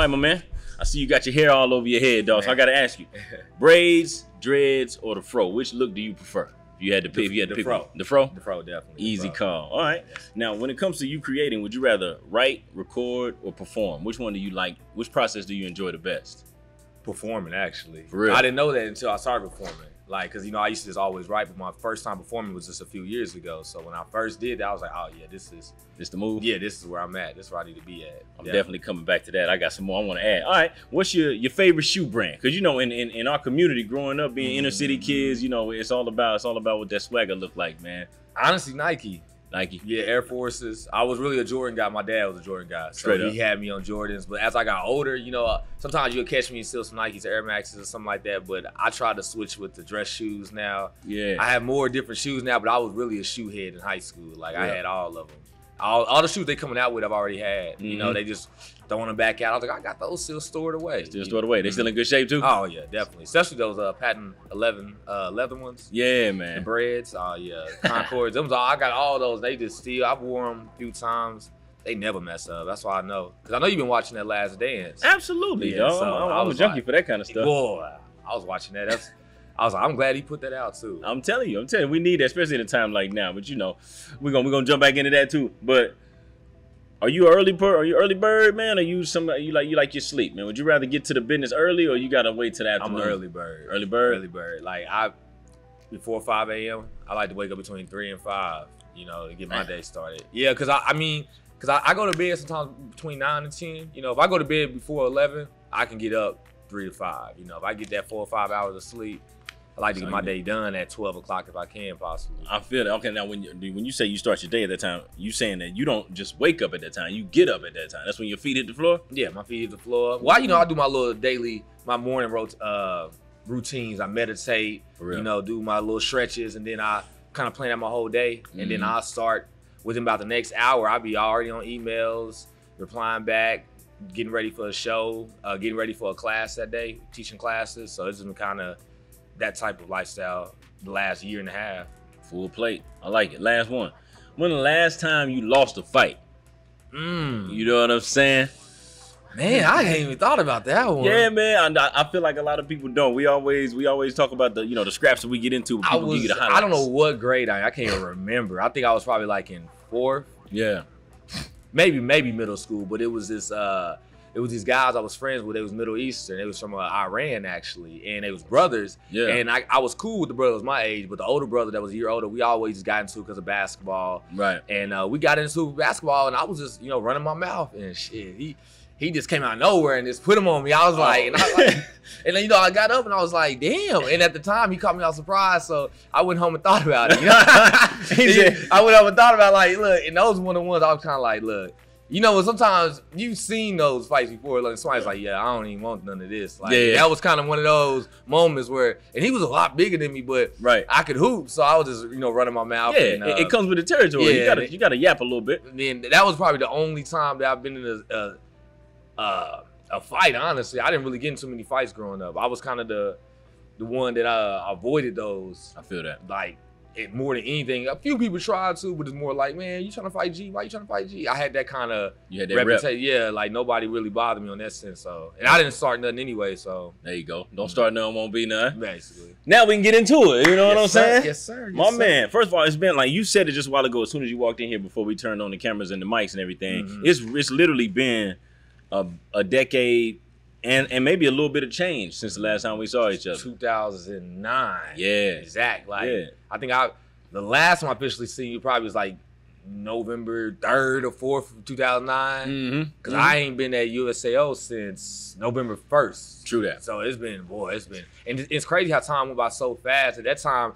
right, my man. I see you got your hair all over your head, dog. So I got to ask you, braids, dreads, or the fro? Which look do you prefer? If you had to pick, the fro. The fro? The fro, definitely. Easy call. All right. Now, when it comes to you creating, would you rather write, record, or perform? Which one do you like? Which process do you enjoy the best? Performing, actually. For real? I didn't know that until I started performing. Like, cause I used to just always write, but my first time performing was just a few years ago. So when I first did that, I was like, oh yeah, this the move. Yeah, this is where I'm at. This is where I need to be at. I'm definitely coming back to that. I got some more I want to add. All right, what's your favorite shoe brand? Cause you know, in our community, growing up, being inner city kids, you know, it's all about what that swagger look like, man. Honestly, Nike. Nike. Yeah, Air Forces. I was really a Jordan guy. My dad was a Jordan guy. So he had me on Jordans. But as I got older, you know, sometimes you'll catch me still some Nikes or Air Maxes or something like that. But I tried to switch with the dress shoes now. Yeah. I have more different shoes now, but I was really a shoe head in high school. Like, I had all of them. All the shoes they coming out with, I've already had. You know, they just throwing them back out. I was like, I got those still stored away. Still stored away. They still in good shape too? Oh yeah, definitely. Especially those patent 11 leather ones. Yeah, man. The breads. Oh yeah, Concords. I got all those. They just still. I've worn them a few times. They never mess up. That's why I know. Cause I know you've been watching that Last Dance. Absolutely, dog. So I'm a junkie for that kind of stuff. Boy, I was watching that. I was like, I'm glad he put that out too. I'm telling you, we need that, especially in a time like now. But you know, we're gonna jump back into that too. But are you an early bird? Are you early bird, man? Or you somebody you like your sleep, man? Would you rather get to the business early, or you gotta wait till the afternoon? I'm an early bird. Early bird. Early bird. Like before 5 a.m. I like to wake up between 3 and 5. You know, to get my day started. Yeah, cause I go to bed sometimes between 9 and 10. You know, if I go to bed before 11, I can get up 3 to 5. You know, if I get that 4 or 5 hours of sleep, I like to get my day done at 12 o'clock if I can possibly. I feel that. Okay, now when you say you start your day at that time, you saying that you don't just wake up at that time, you get up at that time. That's when your feet hit the floor? Yeah, my feet hit the floor. Well, you know, I do my little my morning routines. I meditate, you know, do my little stretches, and then I kind of plan out my whole day. And then I'll start within about the next hour. I'll be already on emails, replying back, getting ready for a show, getting ready for a class that day, teaching classes. So it's been kind of that type of lifestyle the last year and a half. Full plate. I like it. Last one. When the last time you lost a fight? You know what I'm saying? Man, I ain't even thought about that one. Yeah, man. I feel like a lot of people don't. We always talk about the the scraps that we get into. People give you the highlights. I don't know what grade I can't even remember. I think I was probably like in 4th. Yeah. Maybe middle school, but it was these guys I was friends with. They was Middle Eastern. They was from Iran, actually, and they was brothers. Yeah. And I was cool with the brothers my age, but the older brother that was a year older, we always just got into it because of basketball. Right. And we got into basketball, and I was just running my mouth and shit. He just came out of nowhere and just put him on me. I was like, and then I got up and I was like, damn. And at the time, he caught me off surprise, so I went home and thought about it. I went home and thought about look, and those one of the ones I was kind of like, look. Sometimes you've seen those fights before. Like somebody's like, yeah, I don't even want none of this. That was kind of one of those moments where, and he was a lot bigger than me, but I could hoop, so I was just running my mouth. Yeah, and, it comes with the territory. Yeah, you gotta yap a little bit. And then that was probably the only time that I've been in a fight. Honestly, I didn't really get in too many fights growing up. I was kind of the one that avoided those. I feel that. More than anything, a few people tried to, but it's more like, man, you trying to fight G? Why you trying to fight G? I had that kind of reputation. Yeah, like nobody really bothered me on that sense. So, and I didn't start nothing anyway. So there you go. Don't start nothing, won't be none. Basically. Now we can get into it. You know what I'm saying? Yes, sir. My man. First of all, it's been like you said it just a while ago. As soon as you walked in here, before we turned on the cameras and the mics and everything, it's literally been a decade. And maybe a little bit of change since the last time we saw each other. 2009. Yeah. Exact. I think the last time I officially seen you probably was like November 3rd or 4th of 2009. Because I ain't been at USAO since November 1st. True that. So it's been, and it's crazy how time went by so fast. At that time,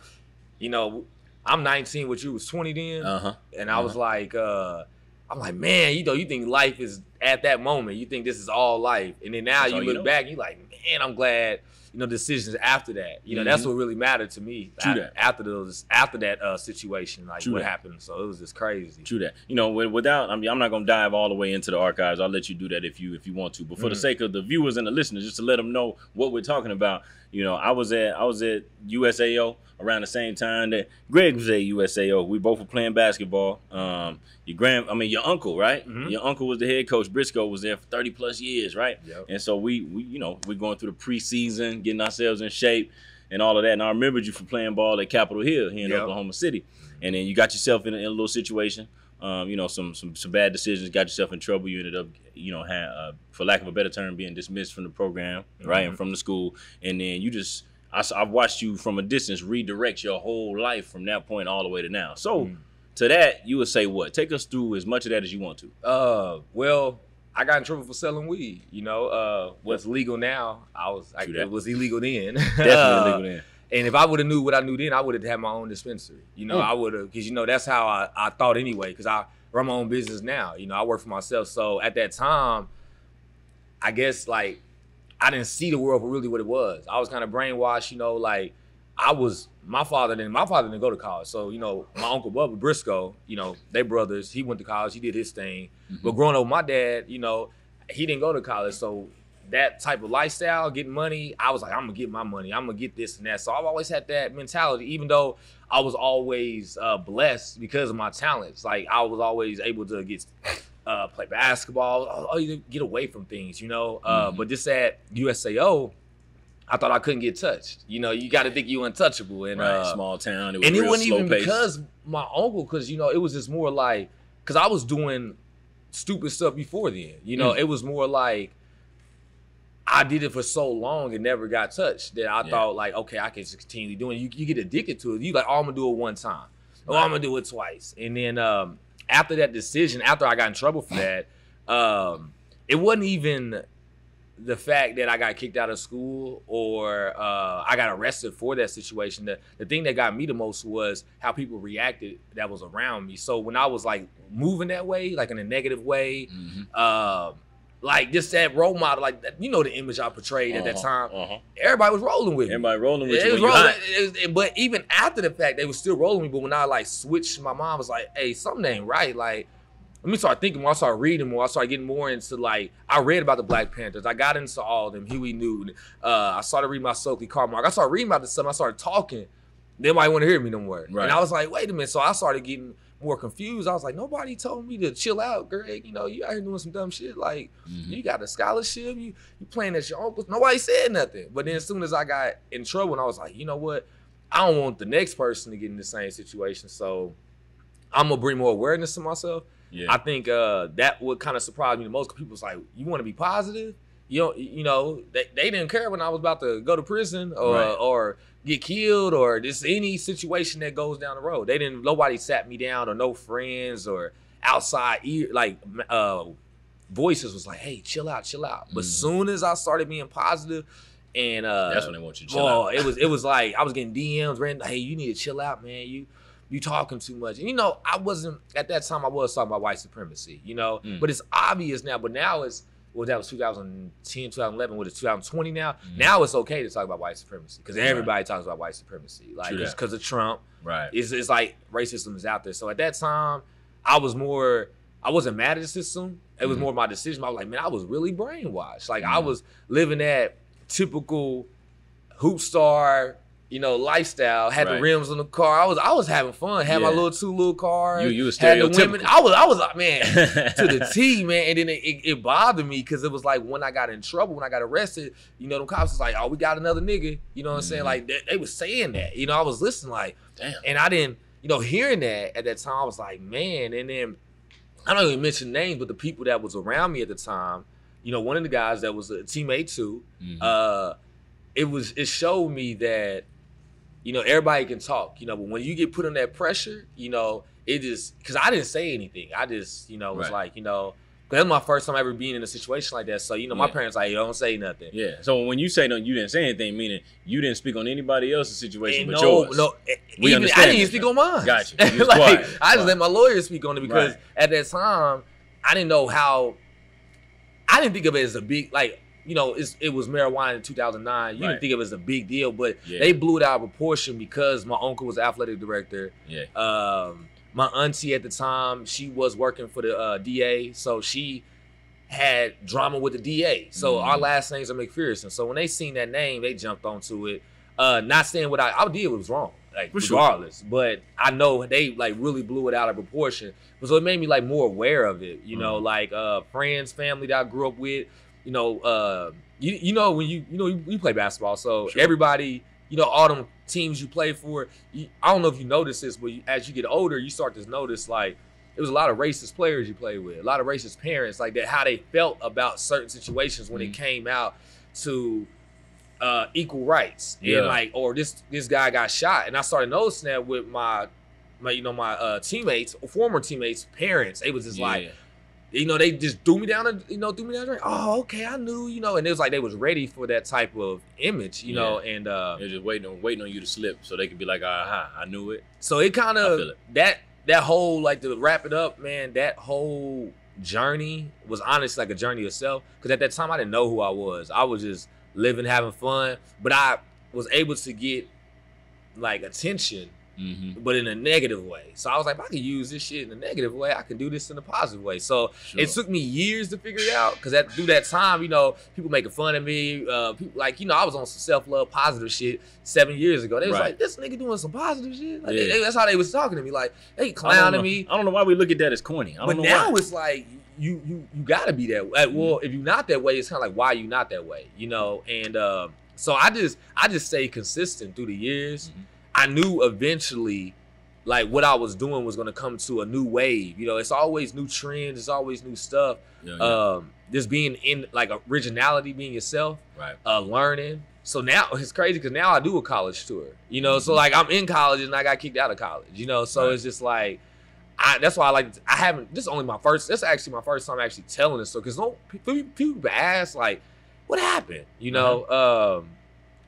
I'm 19, what you was 20 then. And I was like, I'm like, man, you think life is at that moment. You think this is all life. And then now you look back and you're like, man, I'm glad decisions after that. That's what really mattered to me. True that. After that situation, like True what that. happened. So it was just crazy. True that. Without, I'm not gonna dive all the way into the archives. I'll let you do that if you want to. But for the sake of the viewers and the listeners, just to let them know what we're talking about. I was at USAO around the same time that Greg was at USAO. We both were playing basketball. Your uncle, right? Your uncle was the head coach. Briscoe was there for 30 plus years, right? Yep. And so we're going through the preseason, getting ourselves in shape and all of that. And I remembered you from playing ball at Capitol Hill here in Oklahoma City. And then you got yourself in a little situation. Some bad decisions, got yourself in trouble. You ended up, for lack of a better term, being dismissed from the program, right, and from the school. And then I've watched you from a distance redirect your whole life from that point all the way to now. So to that, you would say what? Take us through as much of that as you want to. Well, I got in trouble for selling weed. What's legal now, it was illegal then. Definitely illegal then. And if I would have knew what I knew then, I would have had my own dispensary. I would have, because that's how I thought anyway. Because I run my own business now. I work for myself. So at that time, I guess like I didn't see the world for really what it was. I was kind of brainwashed. My father didn't go to college. So my uncle Bubba Briscoe, they brothers. He went to college. He did his thing. But growing up with my dad, he didn't go to college. So that type of lifestyle, getting money, I was like, I'm gonna get my money. I'm gonna get this and that. So I've always had that mentality, even though I was always blessed because of my talents. Like I was always able to get play basketball, get away from things, But just at USAO, I thought I couldn't get touched. You got to think you untouchable. And small town. It wasn't even because my uncle, because it was just more like, because I was doing stupid stuff before then. It was more like, I did it for so long and never got touched that I thought like, okay, I can just continue doing it. You get addicted to it. You like, oh, I'm gonna do it one time. Oh, I'm gonna do it twice. And then after that decision, after I got in trouble for that, it wasn't even the fact that I got kicked out of school or I got arrested for that situation. The thing that got me the most was how people reacted that was around me. So when I was like moving that way, like in a negative way, like just that role model, like the image I portrayed at that time. Everybody was rolling with me. Everybody rolling with you. But even after the fact, they was still rolling with me. But when I like switched, my mom was like, "Hey, something ain't right." Like, let me start thinking more. I started reading more. I started getting more into like, I read about the Black Panthers. I got into all of them. Huey Newton. I started reading about Stokely Carmichael. I started reading about this stuff. I started talking. They might want to hear me no more. Right. And I was like, wait a minute. So I started getting more confused. I was like, nobody told me to chill out, Greg. You out here doing some dumb shit. Like, you got a scholarship. You playing at your uncle's. Nobody said nothing. But then as soon as I got in trouble, and I was like, you know what? I don't want the next person to get in the same situation. So I'm going to bring more awareness to myself. Yeah. I think that would kind of surprise me the most. People was like, you want to be positive? They didn't care when I was about to go to prison or get killed or just any situation that goes down the road. Nobody sat me down, or no friends or outside voices was like, hey, chill out. But soon as I started being positive, and that's when they want you to chill out. It was like I was getting DMs, random, hey, you need to chill out, man. You talking too much. And I wasn't, at that time, I was talking about white supremacy, but it's obvious now. But now that was 2010, 2011, what is 2020 now? Now it's okay to talk about white supremacy because everybody talks about white supremacy. Like, just because of Trump. Right. It's like racism is out there. So at that time, I wasn't mad at the system. It was more my decision. I was like, man, I was really brainwashed. Like, I was living that typical hoop star, lifestyle. Had the rims on the car. I was having fun. Had my little 2 little cars. You was stereotypical. Had the women. I was like, man, to the T, man. And then it bothered me because it was like when I got in trouble, when I got arrested, them cops was like, oh, we got another nigga. You know what I'm saying? Like they was saying that. I was listening like, damn. And I didn't, hearing that at that time, I was like, man. And then I don't even mention names, but the people that was around me at the time, one of the guys that was a teammate too, it showed me that, everybody can talk, but when you get put on that pressure, it just, because I didn't say anything. I just, was like, because that's my first time ever being in a situation like that. So, my parents like, don't say nothing. Yeah. So when you say no, you didn't say anything, meaning you didn't speak on anybody else's situation but yours. No, I didn't even speak on mine. Gotcha. Like, I just let my lawyer speak on it because at that time, I didn't know how, I didn't think of it as a big, like, you know, it was marijuana in 2009. You didn't think it was a big deal, but they blew it out of proportion because my uncle was athletic director. My auntie at the time, she was working for the DA, so she had drama with the DA. So our last names are McPherson. So when they seen that name, they jumped onto it. Not saying what I did was wrong, like regardless. But I know they like really blew it out of proportion. So it made me like more aware of it. You know, like friends, family that I grew up with. You know, you know when you play basketball, so everybody, you know, all them teams you play for. I don't know if you notice this, but as you get older, you start to notice like. It was a lot of racist players you played with, a lot of racist parents, like that, how they felt about certain situations when it came out to equal rights. And like, or this guy got shot. And I started noticing that with my teammates, former teammates, parents. They was just like, you know, they just threw me down the drain. Oh, okay, I knew, you know, and it was like they was ready for that type of image, you know, and they're just waiting on you to slip so they could be like, aha, I knew it. So it kind of that whole, like, to wrap it up, man, that whole journey was honestly like a journey itself. Because at that time, I didn't know who I was. I was just living, having fun. But I was able to get, like, attention, but in a negative way. So I was like, if I could use this shit in a negative way, I can do this in a positive way. So it took me years to figure it out. Because through that time, you know, people making fun of me. People, like, you know, I was on some self-love, positive shit 7 years ago. They was like, this nigga doing some positive shit. Like, that's how they was talking to me. Like, they clowning me. I don't know why we look at that as corny. I don't know now why. It's like, you gotta be that way. Well, if you're not that way, it's kind of like, why are you not that way? You know? And so I just stayed consistent through the years. I knew eventually, like, what I was doing was going to come to a new wave. You know, it's always new trends. It's always new stuff. Just being in, like, originality, being yourself, learning. So now it's crazy because now I do a college tour. You know, so, like, I'm in college and I got kicked out of college. You know, so it's just like, that's why this is actually my first time actually telling this. So, because people ask, like, what happened? You know,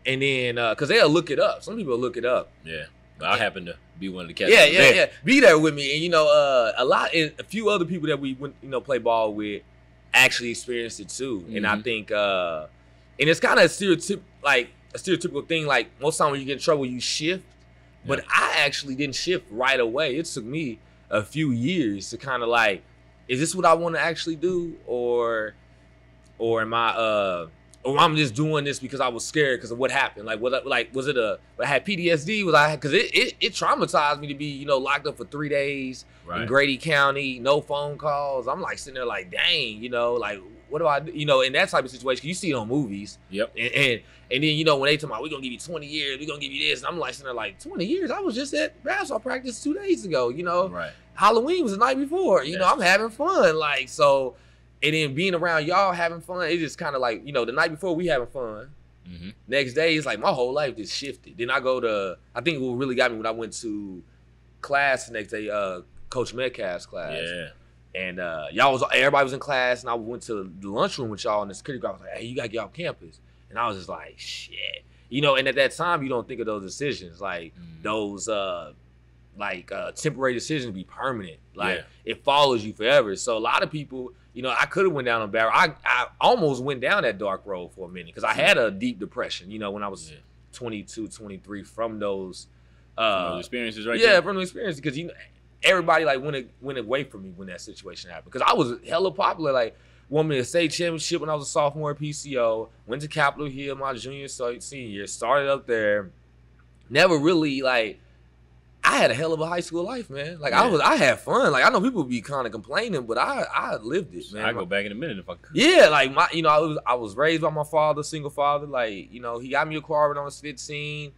and then, because they'll look it up. Some people will look it up. Yeah. I happen to be one of the cats. Yeah. Be there with me. And, you know, a few other people that we went, you know, play ball with actually experienced it too. And I think, and it's kind of a stereotypical thing. Like, most time when you get in trouble, you shift. But I actually didn't shift right away. It took me a few years to kind of like, is this what I want to actually do? Or am I, or I'm just doing this because I was scared because of what happened. Like, was it I had PTSD? Because it traumatized me to be, you know, locked up for 3 days in Grady County, no phone calls. I'm like sitting there like, dang, you know, like, what do I do? You know, in that type of situation, you see it on movies. And then, you know, when they talk about, we're going to give you 20 years, we're going to give you this. And I'm like sitting there like, 20 years? I was just at basketball practice 2 days ago, you know. Halloween was the night before. You know, I'm having fun. Like, so... And then being around y'all having fun, it's just kind of like, you know, the night before we having fun. Next day, it's like my whole life just shifted. Then I think what really got me when I went to class the next day, Coach Metcalf's class. And everybody was in class, and I went to the lunchroom with y'all, and the security guard was like, hey, you got to get off campus. And I was just like, shit. You know, and at that time, you don't think of those decisions, like those temporary decisions be permanent. Like, it follows you forever. So a lot of people... You know, I could have went down a barrel. I almost went down that dark road for a minute because I had a deep depression, you know, when I was 22, 23 from those experiences, right? Yeah, from the experiences because, you know, everybody, like, went away from me when that situation happened because I was hella popular, like, won me a state championship when I was a sophomore at PCO, went to Capitol Hill my senior year, started up there, never really, like, I had a hell of a high school life, man. Like, I had fun. Like, I know people be kind of complaining, but I lived it, man. I go back in a minute if I could. Yeah, like, you know, I was raised by my father, single father. Like, you know, he got me a car when I was 15.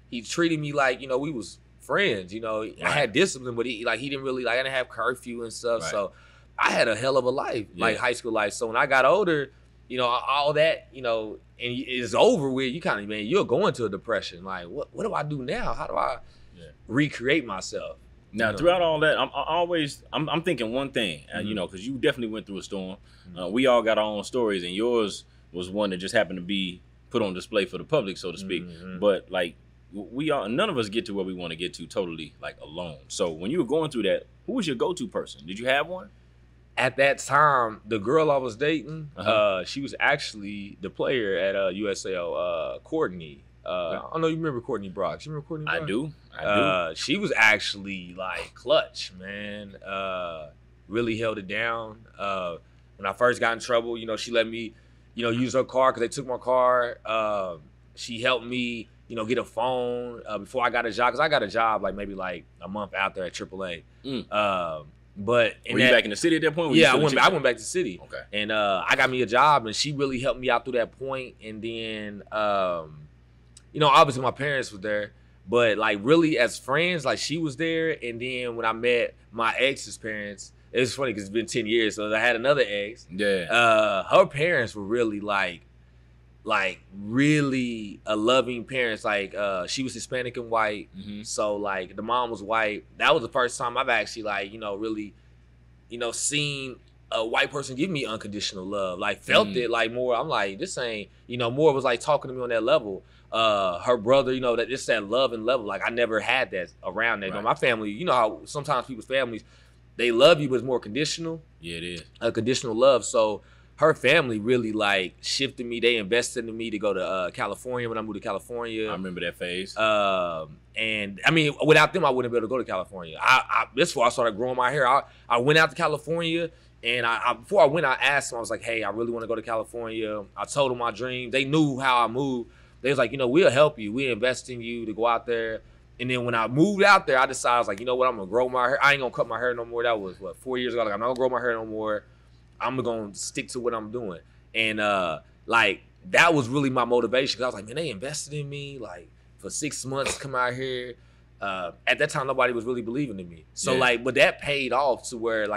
He treated me like, you know, we was friends. You know, I had discipline, but he didn't really, like, I didn't have curfew and stuff. So I had a hell of a life, like high school life. So when I got older, you know, all that, you know, and it's over with, you kind of, man, you're going to a depression. Like, what do I do now? How do I recreate myself? Now, throughout all that, I'm thinking one thing, you know, because you definitely went through a storm. We all got our own stories, and yours was one that just happened to be put on display for the public, so to speak. But, like, none of us get to where we want to get to totally, like, alone. So when you were going through that, who was your go-to person? Did you have one? at that time, the girl I was dating, she was actually the player at USL, Courtney. I don't know, you remember Courtney Brock? You remember Courtney Brock? I do. She was actually like clutch, man. Really held it down. When I first got in trouble, she let me, use her car because they took my car. She helped me, get a phone before I got a job, because I got a job maybe a month out there at AAA. But were you back in the city at that point? Yeah, I went back to the city. Okay. And I got me a job, and she really helped me out through that point. And then, obviously my parents were there, but really as friends, she was there. And then when I met my ex's parents, it was funny because it's been 10 years, so I had another ex. Yeah. Her parents were really really a loving parents. She was Hispanic and white, so the mom was white. That was the first time I've actually really seen a white person give me unconditional love. Felt it more. I'm this ain't more was talking to me on that level. Her brother, that just that love and level. I never had that around that. Right. My family, how sometimes people's families, they love you, but it's more conditional. Yeah, it is. Conditional love. So her family really shifted me. They invested in me to go to California when I moved to California. I remember that phase. And I mean, without them, I wouldn't be able to go to California. This before I started growing my hair. I went out to California, and before I went, I asked them. I was like, "Hey, I really want to go to California." I told them my dream. They knew how I moved. They was like, "We'll help you. We invest in you to go out there." And then when I moved out there, I decided, I was like, you know what? I'm gonna grow my hair. I ain't gonna cut my hair no more. That was 4 years ago. I'm not gonna grow my hair no more. I'm gonna stick to what I'm doing. And that was really my motivation. Cause I was like, man, they invested in me for 6 months to come out here. At that time, nobody was really believing in me. So but that paid off to where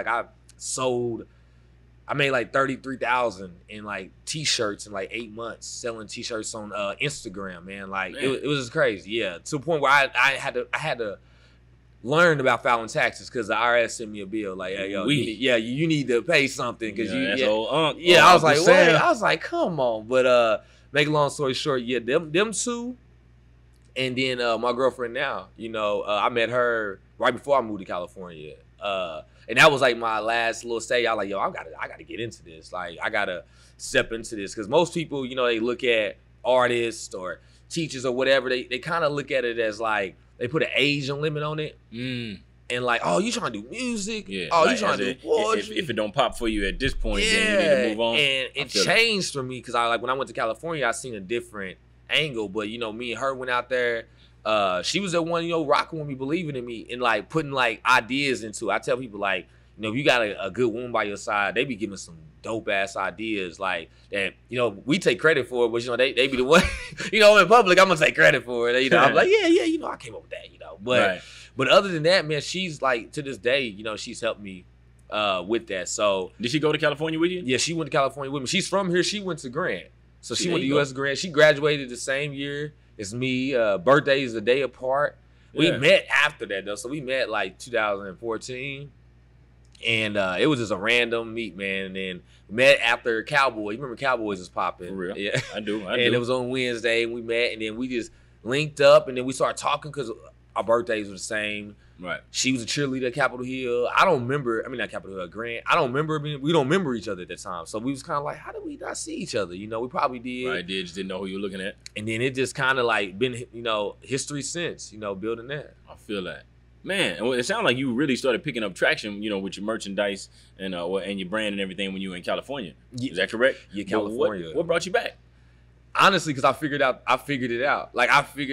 I made $33,000 in t-shirts in 8 months, selling t-shirts on Instagram, man. It was just crazy, yeah. To the point where I had to learn about filing taxes because the IRS sent me a bill hey, yo, you need to pay something because I was like, what? I was like, come on. But make a long story short, them two, and then my girlfriend now, I met her right before I moved to California. And that was my last little stage. I was like, yo, I gotta get into this. I gotta step into this. Cause most people, they look at artists or teachers or whatever, they kind of look at it as they put an age limit on it. And oh, you trying to do music? Yeah. Oh, you trying to do poetry? If it don't pop for you at this point, then you need to move on. And it changed for me because when I went to California, I seen a different angle. But me and her went out there. She was the one, rocking with me, believing in me, and putting ideas into it. I tell people if you got a good woman by your side, they be giving some dope ass ideas that we take credit for, but they be the one in public. I'm gonna take credit for it. I'm like yeah I came up with that but other than that, man, she's to this day she's helped me with that. So did she go to California with you? Yeah, she went to California with me. She's from here. She went to Grant, so she went to US Grant. She graduated the same year as me. Birthday is a day apart. We met after that though, so we met 2014. And it was just a random meet, man. And then we met after Cowboys. You remember Cowboys was popping? For real? Yeah, I do. And it was on Wednesday, and we met, and then we just linked up, and then we started talking because our birthdays were the same. Right. She was a cheerleader at Capitol Hill. I don't remember. I mean, not Capitol Hill, Grant. I don't remember. We don't remember each other at that time. So we was kind of how did we not see each other? We probably did. Right. Just didn't know who you were looking at. And then it just kind of been, history since. Building that. I feel that. Man, it sounds like you really started picking up traction, with your merchandise and your brand and everything when you were in California. Is that correct? Yeah, California. What brought you back? Honestly, because I figured it out. I figured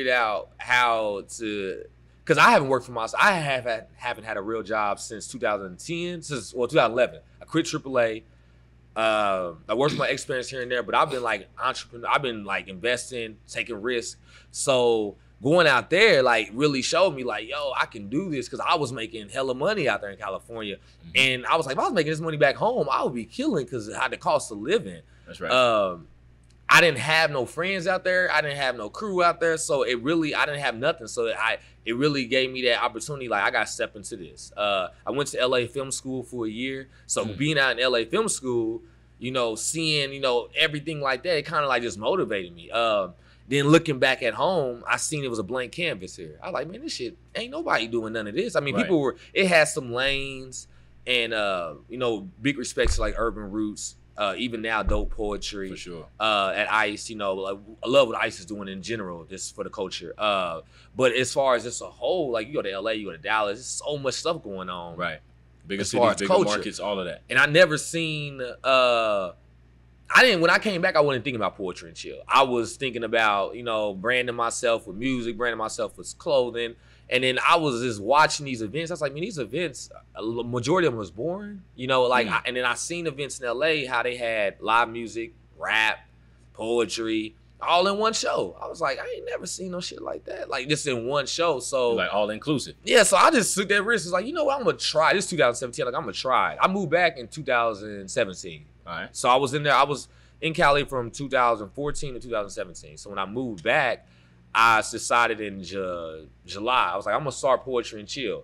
out how to, because I haven't worked for myself. I haven't had a real job since 2011. I quit AAA. I worked with my experience here and there, but I've been entrepreneur. I've been investing, taking risks. So going out there really showed me yo, I can do this, because I was making hella money out there in California. And I was if I was making this money back home, I would be killing because I had the cost of living. That's right. I didn't have no friends out there. I didn't have no crew out there. So I didn't have nothing. So it really gave me that opportunity. I got to step into this. I went to LA Film School for a year. So being out in LA Film School, seeing, everything like that, it kind of just motivated me. Then looking back at home, I seen it was a blank canvas here. I was like, man, this shit, ain't nobody doing none of this. I mean, it had some lanes. And you know, big respects to like Urban Roots. Even now, Dope Poetry. For sure. At ICE, you know, like, I love what ICE is doing in general, just for the culture. But as far as just a whole, like you go to LA, you go to Dallas, there's so much stuff going on. Right. Bigger as far cities, as bigger culture. markets, all of that. And I never seen when I came back, I wasn't thinking about poetry and chill. I was thinking about, you know, branding myself with music, branding myself with clothing. And then I was just watching these events. I was like, man, these events, a majority of them was boring. You know, like, and then I seen events in LA, how they had live music, rap, poetry, all in one show. I was like, I ain't never seen no shit like that. Like, just in one show. So, like, all inclusive. Yeah, so I just took that risk. It's like, you know what, I'm going to try. This is 2017. Like, I'm going to try it. I moved back in 2017. All right. So I was in Cali from 2014 to 2017. So when I moved back, I decided in July, I was like, I'm gonna start Poetry and Chill.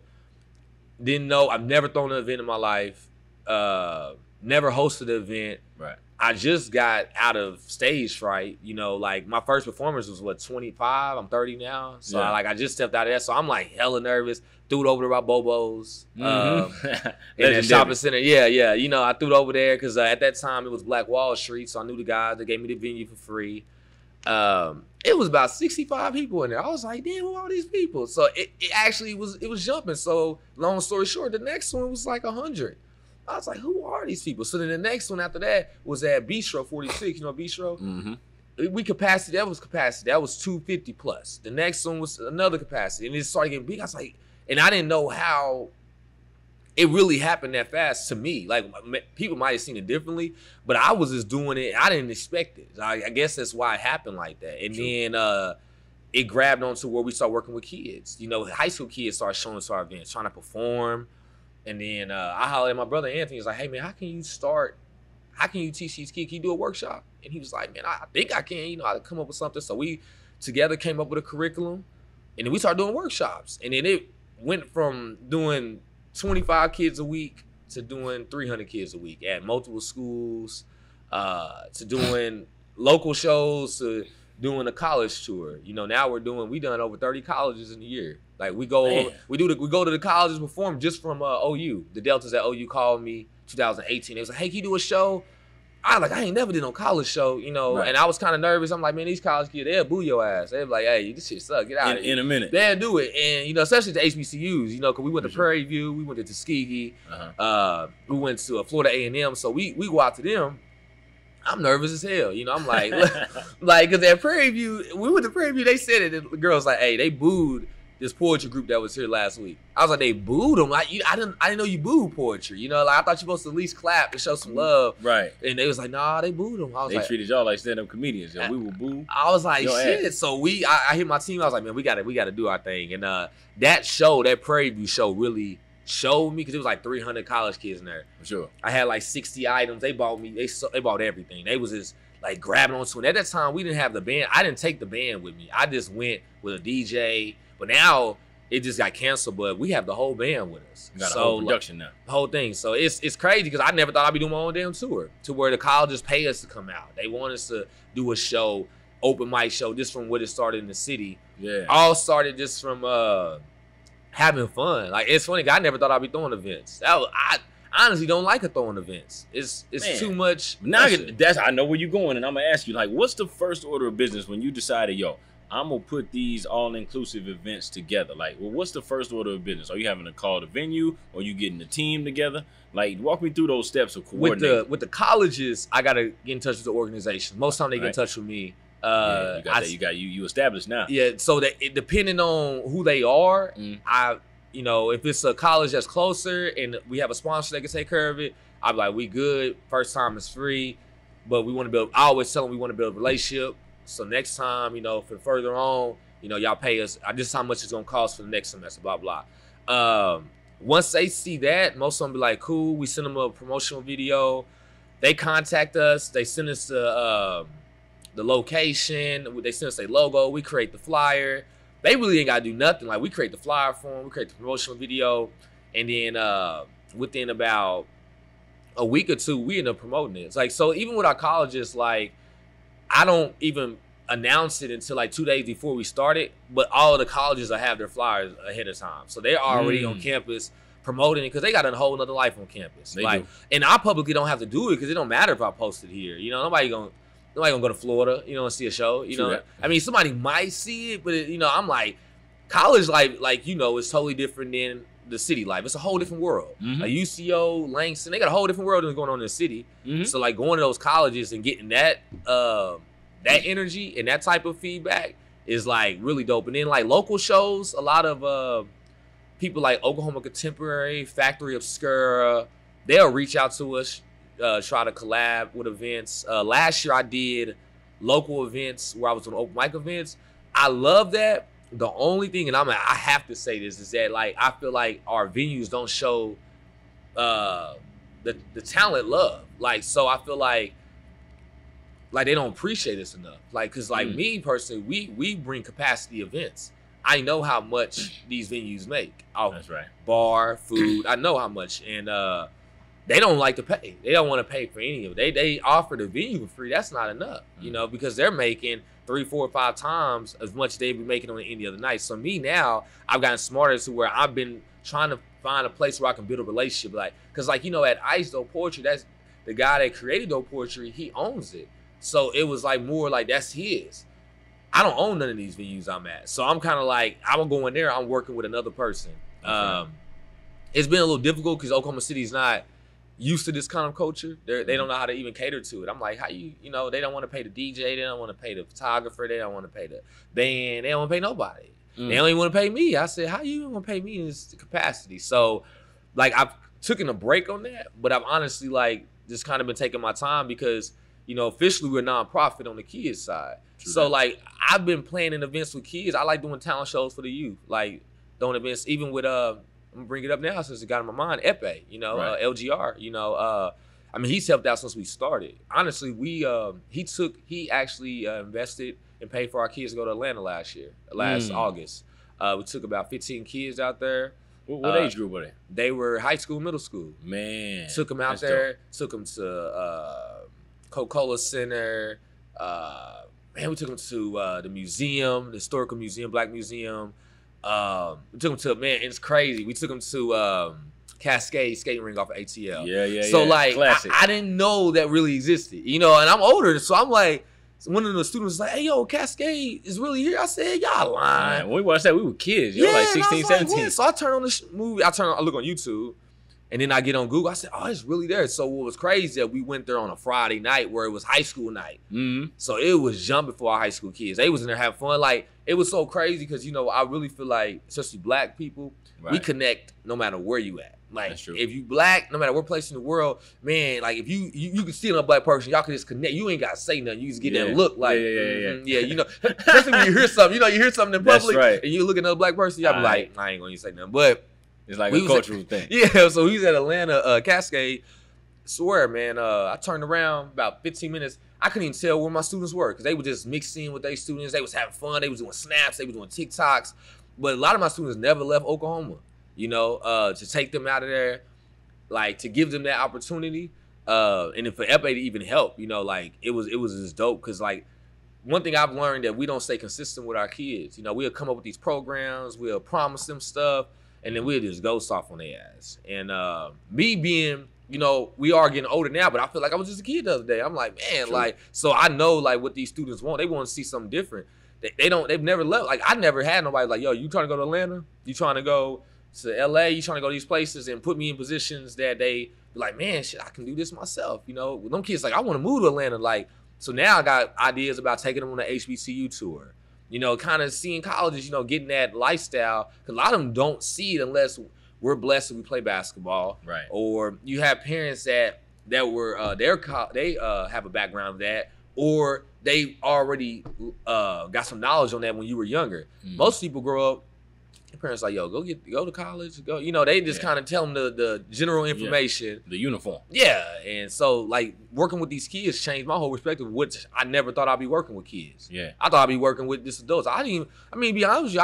Didn't know, I've never thrown an event in my life, never hosted an event. Right. I just got out of stage fright, you know, like my first performance was what, 25? I'm 30 now. So yeah. I just stepped out of that. So I'm like hella nervous. Threw it over to Bobo's in the shopping center. Yeah. You know, I threw it over there because at that time it was Black Wall Street. So I knew the guys that gave me the venue for free. It was about 65 people in there. I was like, damn, who are all these people? So it actually was jumping. So long story short, the next one was like 100. I was like, who are these people? So then the next one after that was at Bistro 46. You know Bistro? Mm-hmm. That was capacity. That was 250 plus. The next one was another capacity. And it started getting big. I was like, and I didn't know how it really happened that fast to me. Like, people might have seen it differently, but I was just doing it. I didn't expect it. I guess that's why it happened like that. And then it grabbed onto where we started working with kids. You know, high school kids started showing us our events, trying to perform. And then I hollered at my brother Anthony. He's like, hey, man, how can you teach these kids? Can you do a workshop? And he was like, man, I think I can. You know, I come up with something. So we together came up with a curriculum. And then we started doing workshops. And then it went from doing 25 kids a week to doing 300 kids a week at multiple schools, to doing local shows, to doing a college tour. You know, now we done over 30 colleges in a year. Like we go to the colleges perform just from OU. The Deltas at OU called me 2018. They was like, hey, can you do a show? I ain't never did no college show, you know, right. And I was kind of nervous. I'm like, man, these college kids, they'll boo your ass. They'll be like, hey, this shit sucks. Get out of here. In a minute. They'll do it. And, you know, especially the HBCUs, you know, because we went to Prairie View, we went to Tuskegee, we went to Florida A&M. So we go out to them. I'm nervous as hell. You know, I'm like, because at Prairie View, we went to Prairie View, they said it. The girls like, hey, they booed this poetry group that was here last week. I was like, they booed them. Like, I didn't know you booed poetry. You know, like I thought you were supposed to at least clap and show some love. Right. And they was like, nah, they booed them. I was they treated y'all like stand-up comedians. Yo, we will boo. I was like, shit. Ass. So I hit my team. I was like, man, we gotta do our thing. And that Prairie View show really showed me, because it was like 300 college kids in there. For sure. I had like 60 items. They bought everything. They was just like grabbing onto it. At that time, we didn't have the band. I didn't take the band with me. I just went with a DJ. But now it just got canceled, but we have the whole band with us. You got a whole production now. The whole thing. So it's crazy, because I never thought I'd be doing my own damn tour, to where the colleges pay us to come out. They want us to do a show, open mic show, just from what it started in the city. Yeah. All started just from having fun. Like, it's funny, I never thought I'd be throwing events. I honestly don't like throwing events. It's too much. Now I know where you're going, and I'm gonna ask you, like, what's the first order of business when you decided, yo, I'm gonna put these all-inclusive events together? Like, well, what's the first order of business? Are you having to call the venue, or you getting the team together? Like, walk me through those steps of coordinating. With the colleges, I gotta get in touch with the organization. Most time they get in touch with me. You established now. Yeah, so that depending on who they are, if it's a college that's closer and we have a sponsor that can take care of it, I'm like, we good. First time is free, but we want to build. I always tell them we want to build a relationship. So next time, for further on, y'all pay us. This is how much it's gonna cost for the next semester. Blah blah. Once they see that, most of them be like, cool. We send them a promotional video. They contact us. They send us the location. They send us their logo. We create the flyer. They really ain't gotta do nothing. Like, we create the flyer for them. We create the promotional video, and then within about a week or two, we end up promoting it. It's like, so even with our colleges, like, I don't even announce it until like 2 days before we start it, but all of the colleges will have their flyers ahead of time. So they're already on campus promoting it because they got a whole nother life on campus. They do. And I publicly don't have to do it because it don't matter if I post it here. You know, nobody gonna go to Florida, you know, and see a show. You know, I mean, somebody might see it, but you know, I'm like, college life, like, you know, is totally different than the city life. It's a whole different world. Like UCO, Langston, they got a whole different world than going on in the city. So like going to those colleges and getting that energy and that type of feedback is like really dope. And then like local shows, a lot of people like Oklahoma Contemporary, Factory Obscura, they'll reach out to us, try to collab with events. Last year I did local events where I was doing open mic events. I love that. The only thing, and I have to say this, is that like I feel like our venues don't show the talent love. Like, so I feel like they don't appreciate us enough. Like, cause like me personally, we bring capacity events. I know how much these venues make. That's right. Bar, food, I know how much, and they don't like to pay. They don't want to pay for any of it. They offer the venue for free. That's not enough, you know, because they're making 3, 4, 5 times as much they be making on any other night. So me now, I've gotten smarter to where I've been trying to find a place where I can build a relationship. Like, cause like, you know, at Ice Dope Poetry, that's the guy that created Dope Poetry, he owns it. So it was like more like that's his. I don't own none of these venues I'm at. So I'm kind of like, I'm going to go in there, I'm working with another person. It's been a little difficult because Oklahoma City's not used to this kind of culture. They don't know how to even cater to it. I'm like, how you know, they don't want to pay the DJ, they don't want to pay the photographer, they don't want to pay the band, they don't want to pay nobody. They don't even want to pay me. I said, how you even want to pay me in this capacity? So like I've taken a break on that, but I've honestly like just kind of been taking my time because, you know, officially we're a nonprofit on the kids side. So like I've been planning events with kids. I like doing talent shows for the youth, like doing events even with I'm gonna bring it up now since it got in my mind. Epe, you know, LGR, you know, I mean he's helped out since we started. Honestly, he actually invested and paid for our kids to go to Atlanta last August. We took about 15 kids out there. What age group were they? They were high school, middle school. Man, took them out there. Dope. Took them to Coca-Cola Center. We took them to the museum, the historical museum, Black Museum. We took them to, man, it's crazy. We took them to Cascade skating rink off of ATL. Yeah. So like, I didn't know that really existed, you know. And I'm older, so I'm like, one of the students was like, "Hey, yo, Cascade is really here." I said, "Y'all lying." Man, when we watched that, we were kids. You were like 16, 17. Like, so I turn on the movie. I look on YouTube. And then I get on Google. I said, "Oh, it's really there." So what was crazy that we went there on a Friday night where it was high school night. So it was jumping for our high school kids. They was in there having fun. Like it was so crazy because, you know, I really feel like, especially Black people, we connect no matter where you at. Like if you Black, no matter what place in the world, man, like if you can see a Black person, y'all can just connect. You ain't gotta say nothing. You just get that look like, you know. Especially when you hear something, you know, you hear something in public, and you look at another Black person, y'all be like, I ain't gonna say nothing, but. It's like a cultural thing. Yeah, so we was at Atlanta, Cascade. Swear, man, I turned around about 15 minutes. I couldn't even tell where my students were because they were just mixing with their students. They was having fun. They was doing snaps. They was doing TikToks. But a lot of my students never left Oklahoma, you know, to take them out of there, like to give them that opportunity. And then for Epe to even help, you know, like it was just dope because like one thing I've learned that we don't stay consistent with our kids. You know, we'll come up with these programs. We'll promise them stuff. And then we'll just ghost off on their ass. And me being, you know, we are getting older now, but I feel like I was just a kid the other day. I'm like, man, like, so I know like what these students want. They want to see something different. They've never left. Like I never had nobody like, yo, you trying to go to Atlanta? You trying to go to LA? You trying to go to these places and put me in positions that they be like, man, shit, I can do this myself. You know, with them kids like, I want to move to Atlanta. Like, so now I got ideas about taking them on the HBCU tour. You know, kind of seeing colleges, you know, getting that lifestyle. Because a lot of them don't see it unless we're blessed and we play basketball. Right. Or you have parents that were, they have a background of that. Or they already got some knowledge on that when you were younger. Most people grow up, your parents like, yo, go to college. Go, you know, they just kind of tell them the general information. The uniform. Yeah. And so, like, working with these kids changed my whole perspective, which I never thought I'd be working with kids. Yeah. I thought I'd be working with just adults. To be honest with you,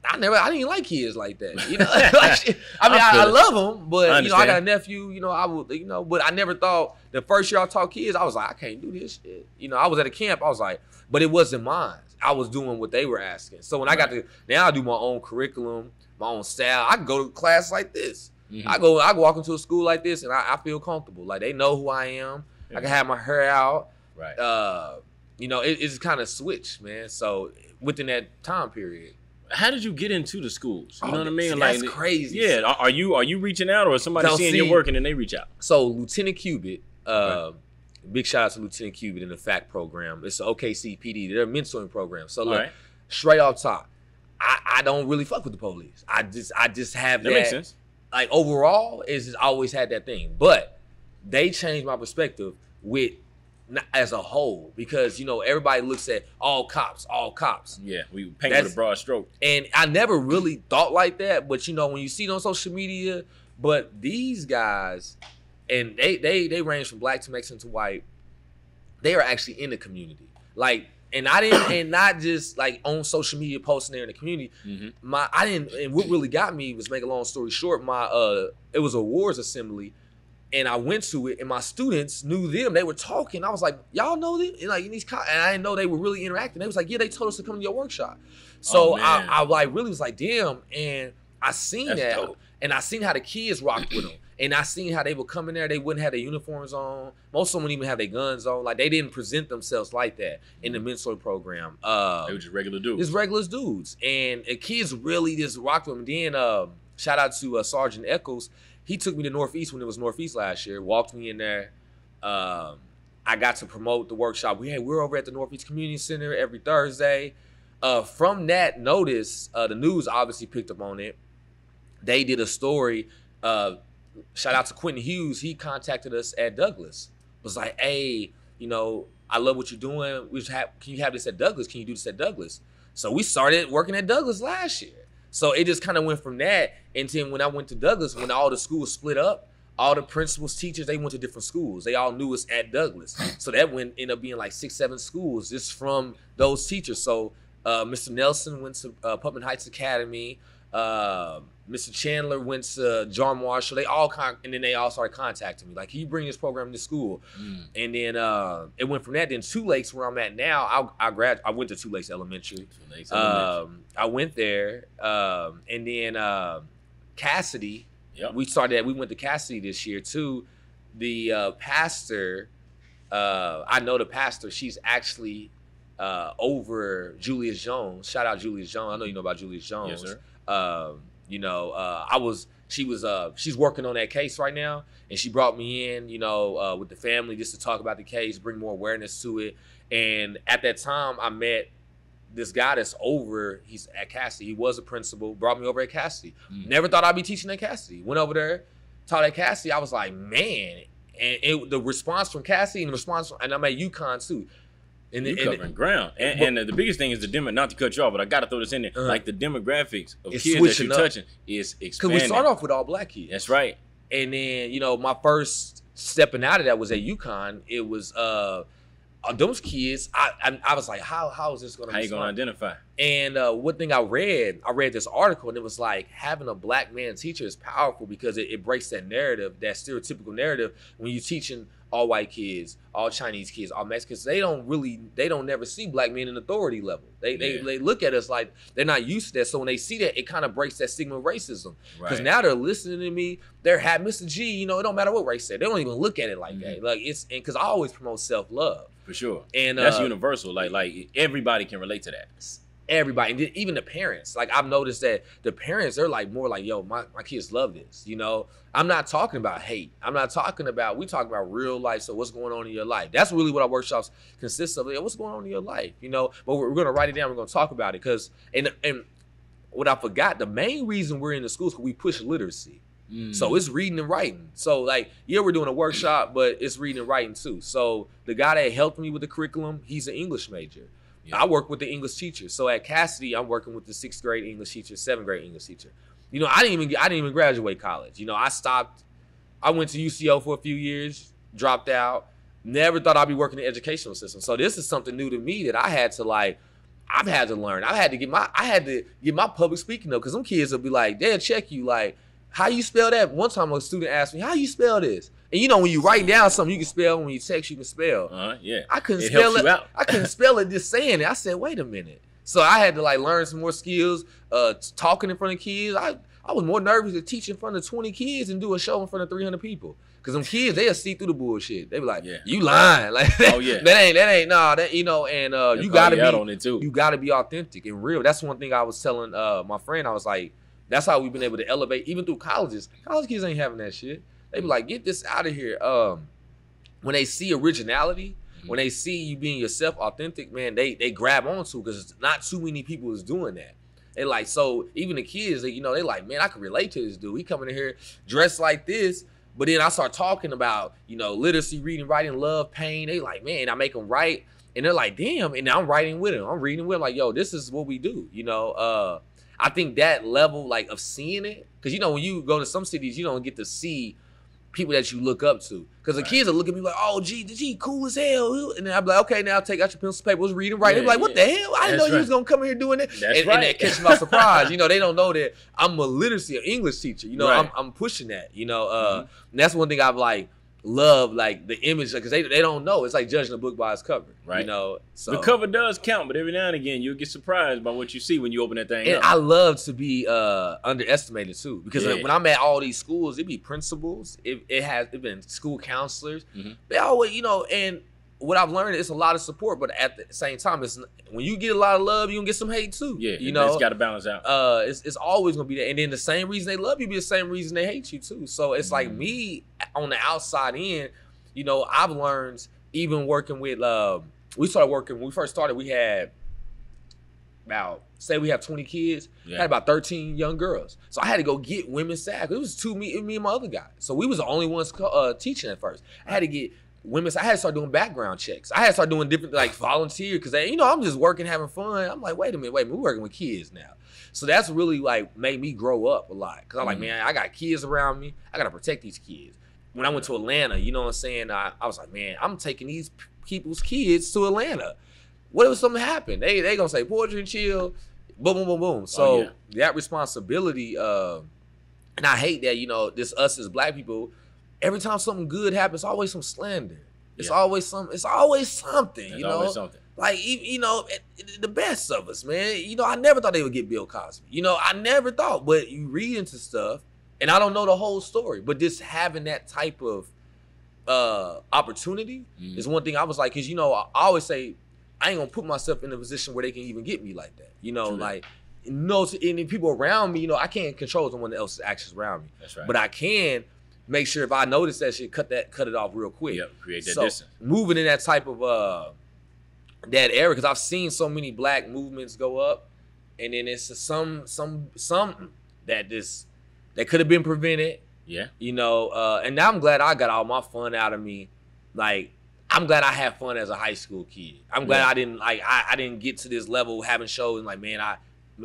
I didn't like kids like that. You know, like, I love them, but you know, I got a nephew. You know, I would, you know, but I never thought the first year I taught kids, I was like, I can't do this shit. You know, I was at a camp, I was like, but it wasn't mine. I was doing what they were asking. So when I got to now, I do my own curriculum, my own style. I can go to class like this. I go walk into a school like this and I feel comfortable. Like they know who I am. Yeah. I can have my hair out. Right. You know, it's kind of switched, man. So within that time period. How did you get into the schools? You know what I mean? See, that's crazy. Yeah. Are you reaching out, or is somebody seeing your work and then they reach out? So Lieutenant Cubit, big shout out to Lieutenant Cubit in the FACT program. It's the OKC PD. They're a mentoring program. So look, straight off top, I don't really fuck with the police. I just have that. That makes sense. Like overall, it's just always had that thing. But they changed my perspective with as a whole, because you know everybody looks at all cops. Yeah, we paint with a broad stroke. And I never really thought like that, but you know when you see it on social media, but these guys, and they range from black to Mexican to white, they are actually in the community. Like, and I didn't, and not just like on social media posting there in the community. And what really got me was, make a long story short, it was a awards assembly. And I went to it, and my students knew them. They were talking. I was like, "Y'all know them?" And like, and I didn't know they were really interacting. They was like, "Yeah, they told us to come to your workshop." So I like really was like, "Damn!" And I seen that, dope. And I seen how the kids rocked with them, and I seen how they would come in there. They wouldn't have their uniforms on. Most of them wouldn't even have their guns on. Like they didn't present themselves like that in the mentor program. They were just regular dudes. Just regular dudes, and the kids really just rocked with them. And then shout out to Sergeant Eccles. He took me to Northeast when it was Northeast last year, walked me in there. I got to promote the workshop. We're over at the Northeast Community Center every Thursday. From that notice, the news obviously picked up on it. They did a story. Shout out to Quentin Hughes. He contacted us at Douglas. Was like, "Hey, you know, I love what you're doing. Can you have this at Douglas? Can you do this at Douglas?" So we started working at Douglas last year. So it just kind of went from that. And then when I went to Douglas, when all the schools split up, all the principals, teachers, they went to different schools. They all knew us at Douglas. So that ended up being like 6, 7 schools just from those teachers. So Mr. Nelson went to Putnam Heights Academy. Mr. Chandler went to John Marshall. And then they all started contacting me. Like, "Can you bring this program to school?" And then it went from that. Then Two Lakes, where I'm at now, I went to Two Lakes Elementary. I went there. And then Cassidy, we went to Cassidy this year too. The pastor, I know the pastor, she's actually over Julius Jones. Shout out Julius Jones. I know you know about Julius Jones. Yes, sir. You know, she's working on that case right now, and she brought me in, you know, with the family just to talk about the case, bring more awareness to it. And at that time, I met this guy he's at Cassidy. He was a principal, brought me over at Cassidy. Never thought I'd be teaching at Cassidy. Went over there, taught at Cassidy. I was like, man. And the response from Cassidy and I'm at UConn too. And you covering ground. And the biggest thing is not to cut you off, but I got to throw this in there. Like the demographics of kids that you're touching is expanding. Because we start off with all black kids. That's right. And then, you know, my first stepping out of that was at UConn. It was those kids, I was like, how is this going to be? How you going to identify? And one thing I read this article, and it was like, having a black man teacher is powerful because it breaks that narrative, that stereotypical narrative when you're teaching all white kids, all Chinese kids, all Mexicans. They don't never see black men in authority level. They look at us like they're not used to that. So when they see that, it kind of breaks that stigma of racism. Because now they're listening to me. They're happy, Mr. G, you know, it don't matter what race they they don't even look at it like that. Like because I always promote self-love. For sure. And that's universal. Like everybody can relate to that. Everybody, and even the parents. Like I've noticed that the parents, they're like more like, "Yo, my kids love this." You know, I'm not talking about hate. We talking about real life. So what's going on in your life? That's really what our workshops consist of. What's going on in your life? You know, but we're going to write it down. We're going to talk about it because and what I forgot, the main reason we're in the schools because we push literacy. So it's reading and writing. So like, we're doing a workshop, but it's reading and writing too. So the guy that helped me with the curriculum, he's an English major. I work with the English teacher. So at Cassidy, I'm working with the 6th grade English teacher, 7th grade English teacher. You know, I didn't even graduate college. You know, I went to UCO for a few years, dropped out, never thought I'd be working in the educational system. So this is something new to me that I've had to learn. I had to get my public speaking up because them kids will be like, they'll check you like, how you spell that? One time a student asked me, how you spell this? And you know, when you write down something, you can spell. When you text, you can spell. I couldn't spell it. I couldn't spell it just saying it. I said, wait a minute. So I had to like learn some more skills, talking in front of kids. I was more nervous to teach in front of 20 kids and do a show in front of 300 people. Cause them kids, they'll see through the bullshit. They be like, you lying. Like, oh yeah, that ain't, nah, that, you know, and you gotta be, on it too. you gotta be authentic and real. That's one thing I was telling my friend. I was like, that's how we've been able to elevate, even through colleges. College kids ain't having that shit. They be like, get this out of here. When they see originality, when they see you being yourself, authentic, man, they grab onto, because not too many people is doing that. They like, so even the kids, you know, they like, man, I can relate to this dude. He coming in here dressed like this. But then I start talking about, you know, literacy, reading, writing, love, pain. They like, man, I make them write. And they're like, damn. And I'm writing with them. I'm reading with them. Like, yo, this is what we do. You know, I think that level, like, of seeing it. Because, you know, when you go to some cities, you don't get to see people that you look up to. Because the kids are looking at me like, oh, gee, cool as hell. And then I'm like, okay, now take out your pencil paper, let's read and write. They're like, what the hell? I didn't know you was going to come here doing that. And that catch me by surprise. You know, they don't know that I'm a literacy, an English teacher. You know, I'm pushing that. You know, and that's one thing I've, like, love, like, the image, because they don't know. It's like judging a book by its cover. Right. You know, so the cover does count, but every now and again you'll get surprised by what you see when you open that thing up. And I love to be underestimated too, because when I'm at all these schools, it be principals, it been school counselors. They always, you know, and what I've learned is a lot of support, but at the same time, it's when you get a lot of love, you gonna get some hate too. Yeah, you know, it's got to balance out. It's always gonna be that, and then the same reason they love you be the same reason they hate you too. So it's like me on the outside in, you know, I've learned even working with. We started working when we first started. We had about, say we have 20 kids, had about 13 young girls. So I had to go get women's staff. It was me and my other guy. So we was the only ones teaching at first. I had to get women's. I had to start doing background checks. I had to start doing different, like, volunteer, because, you know, I'm just working, having fun. I'm like, wait a minute, we're working with kids now. So that's really, like, made me grow up a lot, because I'm like, man, I got kids around me. I got to protect these kids. When I went to Atlanta, you know what I'm saying? I was like, man, I'm taking these people's kids to Atlanta. What if something happened? They gonna say poetry and chill, boom, boom, boom, boom. So that responsibility, and I hate that, you know, this us as black people, every time something good happens, it's always some slander. It's always something, you know? Always something. Like, you know, the best of us, man. You know, I never thought they would get Bill Cosby. You know, I never thought, but you read into stuff, and I don't know the whole story, but just having that type of opportunity is one thing I was like, because, you know, I always say, I ain't gonna put myself in a position where they can even get me like that. You know, like, no, and people around me, you know, I can't control someone else's actions around me. That's right. But I can make sure if I notice that shit, cut it off real quick. Yep, create that distance. Moving in that type of that era, because I've seen so many black movements go up, and then it's some that could have been prevented. Yeah. You know, and now I'm glad I got all my fun out of me. Like, I'm glad I had fun as a high school kid. I'm glad I didn't, like, I didn't get to this level having shows and, like, man, my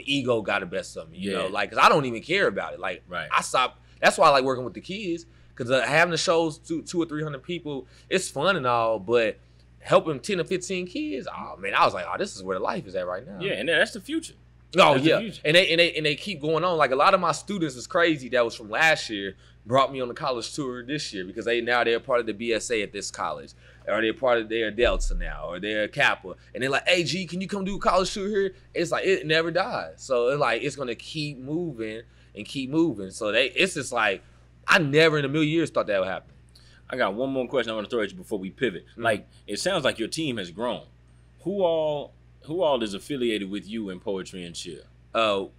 ego got the best of me, you know? Like, because I don't even care about it. Like, I stopped. That's why I like working with the kids, because having the shows, 200 or 300 people, it's fun and all, but helping 10 or 15 kids, oh, man, I was like, oh, this is where the life is at right now. Yeah, and that's the future. Oh, that's the future. And they keep going on. Like, a lot of my students is crazy that was from last year brought me on the college tour this year, because they're part of the BSA at this college, or they're part of their Delta now, or they're Kappa, and they're like, hey, G, can you come do a college tour here? It's like, it never dies. So it's like, it's gonna keep moving and keep moving. So it's just like, I never in a million years thought that would happen. I got one more question I want to throw at you before we pivot. Like, it sounds like your team has grown. Who all is affiliated with you in Poetry and Chill?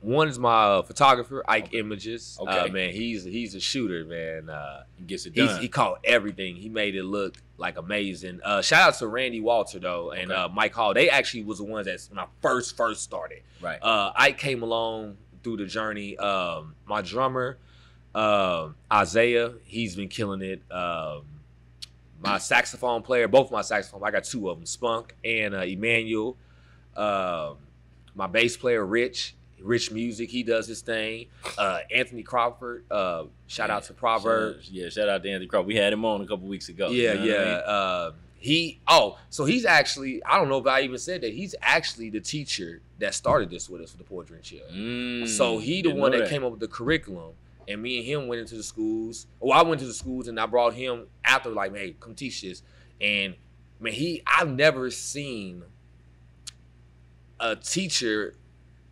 One is my photographer, Ike Images. Okay. Man, he's a shooter, man. He gets it done. He caught everything. He made it look like amazing. Shout out to Randy Walter though, and Mike Hall. They actually was the ones that when I first started. Right. Ike came along through the journey. My drummer, Isaiah, he's been killing it. My saxophone player, both my saxophone, I got two of them, Spunk and Emmanuel. My bass player, Rich Music, he does his thing. Anthony Crawford, shout out to Proverbs. Shout out to Anthony Crawford. We had him on a couple weeks ago. Yeah, you know yeah. So he's actually, I don't know if I even said that, he's actually the teacher that started this with us for the Poetry and Chill. So he the one that came up with the curriculum, and me and him went into the schools. I went to the schools and I brought him after, like, hey, come teach this. And man, I've never seen a teacher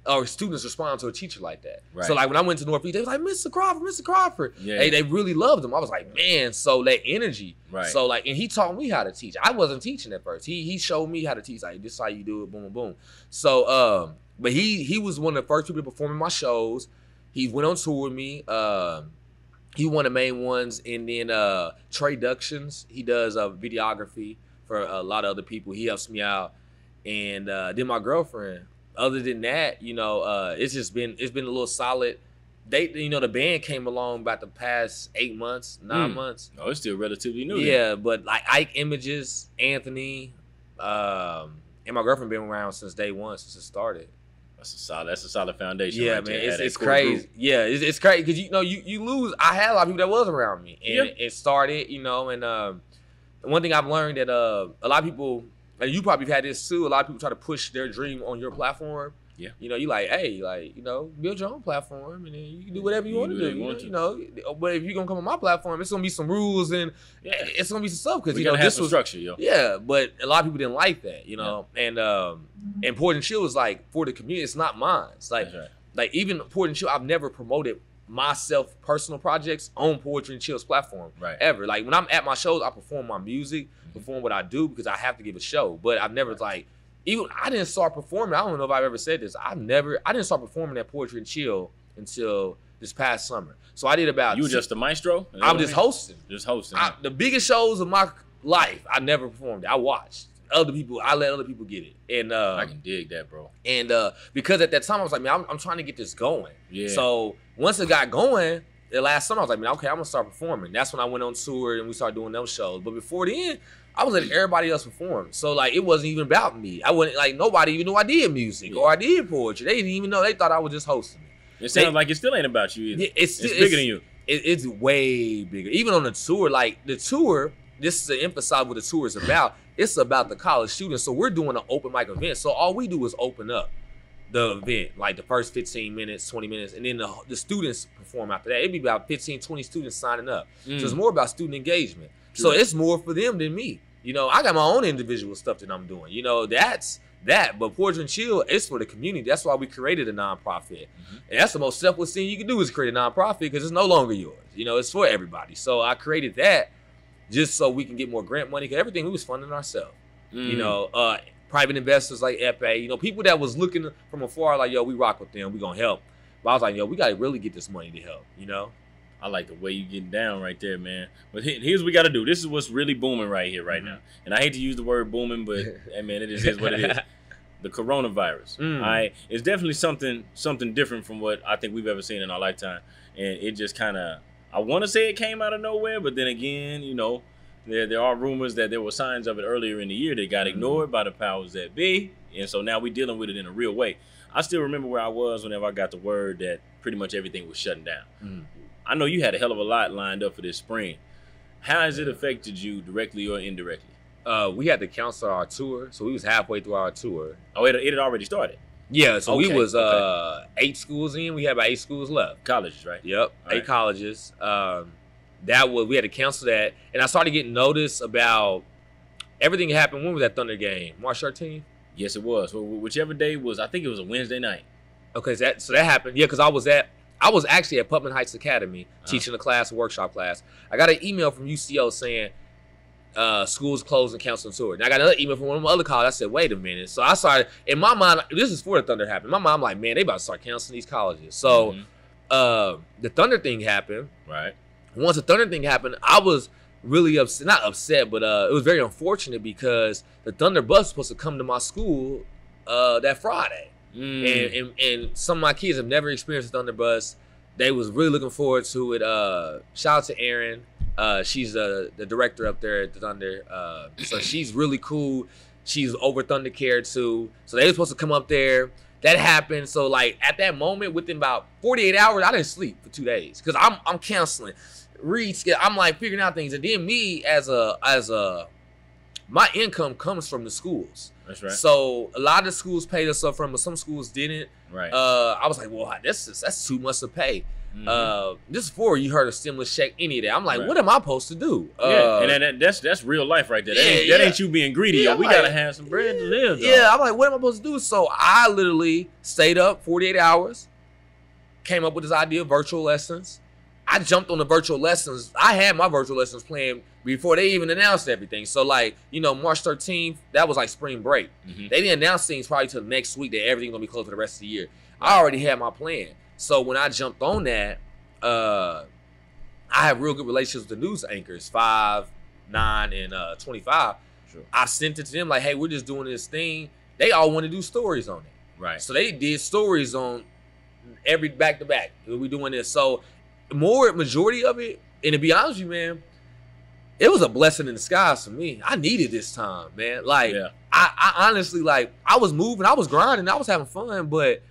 or students respond to a teacher like that. Right. So like when I went to Northeast, they was like, Mr. Crawford, Mr. Crawford. Yeah. They really loved him. I was like, man, so that energy. Right. So like, and he taught me how to teach. I wasn't teaching at first. He showed me how to teach. Like, this is how you do it, boom, boom, boom. So, but he was one of the first people to perform in my shows. He went on tour with me. He one of the main ones. And then Trey Ductions, he does videography for a lot of other people. He helps me out. And then my girlfriend. Other than that, you know, it's been a little solid. The band came along about the past 8 months, 9 months. Oh, it's still relatively new. Yeah, then. but like Ike Images, Anthony, and my girlfriend been around since day one, since it started. That's a solid foundation. Yeah, right man, there. it's crazy. Group. Yeah, it's crazy because you lose. I had a lot of people that was around me, and it started, and one thing I've learned that a lot of people. And you probably have had this too. A lot of people try to push their dream on your platform. Yeah. You know, you like, hey, like, build your own platform and then you can do whatever you want to do. But if you're going to come on my platform, it's going to be some rules and it's going to be some stuff. Because, this was structure, yo. Yeah, but a lot of people didn't like that, And Port and Chill is like, for the community, it's not mine. It's like, like even Port and Chill, I've never promoted myself personal projects on Poetry and Chill's platform ever. Like when I'm at my shows, I perform my music, perform what I do because I have to give a show. But I've never I didn't start performing. I don't know if I've ever said this. I didn't start performing at Poetry and Chill until this past summer. So I did about. You were just a maestro? I'm just hosting. Just hosting. The biggest shows of my life, I never performed it. I watched. I let other people get it. And I can dig that, bro. And because at that time I was like, man, I'm trying to get this going. Yeah. So once it got going, the last summer I was like, man, okay, I'm gonna start performing. That's when I went on tour and we started doing those shows. But before then, I was letting everybody else perform. So like it wasn't even about me. I wasn't like nobody even knew I did music or I did poetry. They didn't even know. They thought I was just hosting it. It sounds like it still ain't about you either. It's bigger than you. It's way bigger. Even on the tour, like the tour, this is to emphasize what the tour is about. It's about the college students. So we're doing an open mic event. So all we do is open up the event, like the first 15 minutes, 20 minutes, and then the students perform after that. It'd be about 15, 20 students signing up. So it's more about student engagement. So it's more for them than me. I got my own individual stuff that I'm doing. That's that. But Poetry and Chill, it's for the community. That's why we created a nonprofit. And that's the most selfless thing you can do is create a nonprofit because it's no longer yours. It's for everybody. So I created that just so we can get more grant money because everything we was funding ourselves. Private investors like FA, people that was looking from afar like, yo, we rock with them, we gonna help. But I was like, yo, we gotta really get this money to help, I like the way you getting down right there, man. But here's what we gotta do. This is what's really booming right here, right now. And I hate to use the word booming, but hey, man, it is what it is. The coronavirus. All right, it's definitely something different from what I think we've ever seen in our lifetime. And it just kind of, I want to say it came out of nowhere, but then again, there are rumors that there were signs of it earlier in the year that got ignored by the powers that be. And so now we're dealing with it in a real way. I still remember where I was whenever I got the word that pretty much everything was shutting down. I know you had a hell of a lot lined up for this spring. How has it affected you directly or indirectly? We had to cancel our tour. So we was halfway through our tour. Oh, it had already started? Yeah, so we was 8 schools in. We had about 8 schools left. Colleges, right? Yep, all 8 colleges. We had to cancel that. And I started getting notice about everything that happened. When was that Thunder game? March 13th? Yes, it was. Well, whichever day was, I think it was a Wednesday night. Okay, so that happened. Yeah, because I was actually at Putman Heights Academy teaching a workshop class. I got an email from UCO saying schools closed and canceled tour. And I got another email from one of my other colleges. I said, wait a minute. So I started, in my mind, this is before the Thunder happened. In my mind, I'm like, man, they about to start canceling these colleges. So the Thunder thing happened. Right. Once the Thunder thing happened, I was really upset. Not upset, but it was very unfortunate because the Thunder bus was supposed to come to my school that Friday. And some of my kids have never experienced the Thunder bus. They was really looking forward to it. Shout out to Erin. She's the director up there at the Thunder. So she's really cool. She's over Thunder Care too. So they were supposed to come up there. That happened. So like at that moment, within about 48 hours, I didn't sleep for 2 days because I'm counseling. I'm like figuring out things. And then me as a my income comes from the schools. That's right. So a lot of the schools paid us up from, but some schools didn't. Right. I was like, well, that's too much to pay. Just before you heard a stimulus check, any of that. I'm like, Right. what am I supposed to do? And that's real life right there. That ain't you being greedy. Yeah, Yo, we like, gotta have some bread to live. Dog. Yeah, I'm like, what am I supposed to do? So I literally stayed up 48 hours, came up with this idea of virtual lessons. I jumped on the virtual lessons. I had my virtual lessons planned before they even announced everything. So like, March 13th, that was like spring break. Mm-hmm. They didn't announce things probably till next week that everything's gonna be closed for the rest of the year. I already had my plan. So when I jumped on that, I have real good relationships with the news anchors, 5, 9, and 25. Sure. I sent it to them like, hey, we're just doing this thing. They all want to do stories on it. Right. So they did stories on every back-to-back. We doing this. So majority of it, and to be honest with you, man, it was a blessing in disguise for me. I needed this time, man. Like, I honestly, like, I was moving, I was grinding, I was having fun, but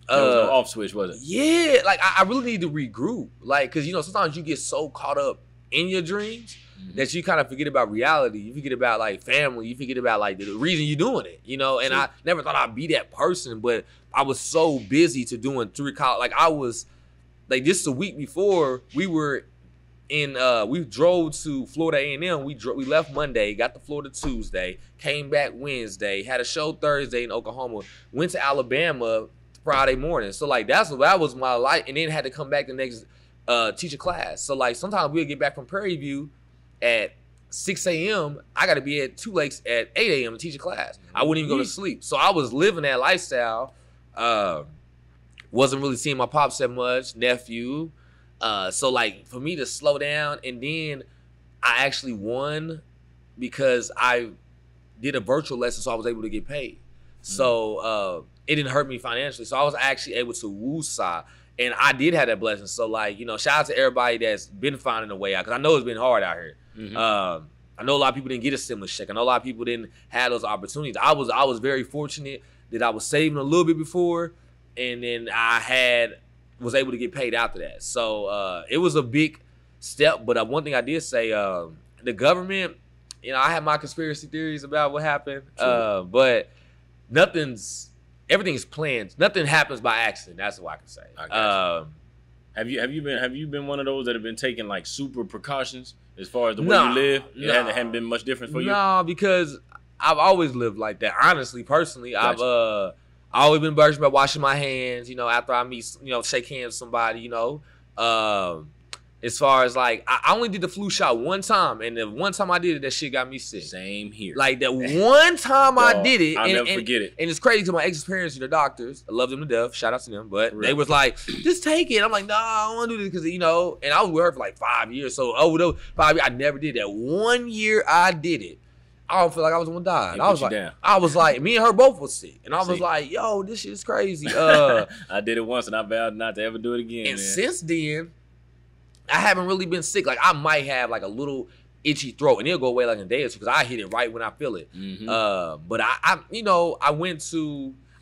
there was no off switch, was it? Yeah, like I really need to regroup. Like, cause sometimes you get so caught up in your dreams that you kind of forget about reality. You forget about like family. You forget about like the reason you're doing it. And True. I never thought I'd be that person, but I was so busy to doing 3 college. Like I was, like just a week before we were in. We drove to Florida A&M. We left Monday, got to Florida Tuesday, came back Wednesday, had a show Thursday in Oklahoma, went to Alabama Friday morning. So like that was my life, and then had to come back the next teach a class. So like sometimes we'll get back from Prairie View at 6 a.m. I got to be at 2 Lakes at 8 a.m. to teach a class. I wouldn't even go to sleep. So I was living that lifestyle. Wasn't really seeing my pops that much, nephew. So like for me to slow down, and then I actually won because I did a virtual lesson, so I was able to get paid. So it didn't hurt me financially. So I was actually able to woosah, and I did have that blessing. So like, shout out to everybody that's been finding a way out, because I know it's been hard out here. I know a lot of people didn't get a stimulus check. I know a lot of people didn't have those opportunities. I was very fortunate that I was saving a little bit before, and then I was able to get paid after that. So it was a big step. But one thing I did say, the government, I have my conspiracy theories about what happened, but everything's planned. Nothing happens by accident. That's what I can say. Have you been one of those that have been taking like super precautions as far as the way you live? It hadn't been much different for you? No, because I've always lived like that. Honestly, personally, gotcha. I've always been virgin about washing my hands, after I meet, shake hands with somebody, As far as like, I only did the flu shot one time, and the one time I did it, that shit got me sick. Same here. Like that one time I did it, I'll never forget it. And it's crazy because my ex-parents, they're doctors. I love them to death. Shout out to them. But they was like, just take it. I'm like, nah, I don't want to do this because, and I was with her for like 5 years. So over those 5 years, I never did that. 1 year I did it. I don't feel like I was gonna die. And I was like, me and her both was sick, and I was like, yo, this shit is crazy. I did it once, and I vowed not to ever do it again. And since then, I haven't really been sick. Like I might have like a little itchy throat, and it'll go away like in a day or two because I hit it right when I feel it. But I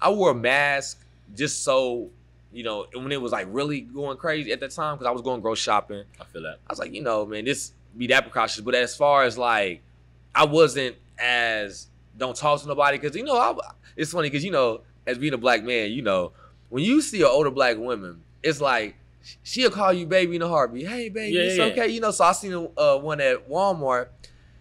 wore a mask just so, when it was like really going crazy at that time, because I was going grocery shopping. I feel that. I was like, man, this be that precautious. But as far as like, I wasn't as don't talk to nobody, because it's funny because as being a black man, when you see an older black woman, it's like she'll call you baby in a heartbeat. Hey baby, it's okay. So I seen one at Walmart.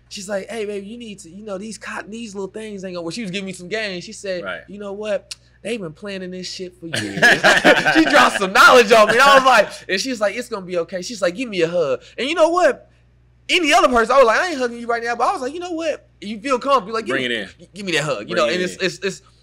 She's like, hey baby, you need to, these little things ain't gonna work. She was giving me some game. She said, you know what? They've been planning this shit for years. She dropped some knowledge on me. And I was like, and she's like, it's gonna be okay. She's like, give me a hug. And you know what? Any other person, I was like, I ain't hugging you right now, but I was like, you know what? You feel comfortable, like, give me that hug, and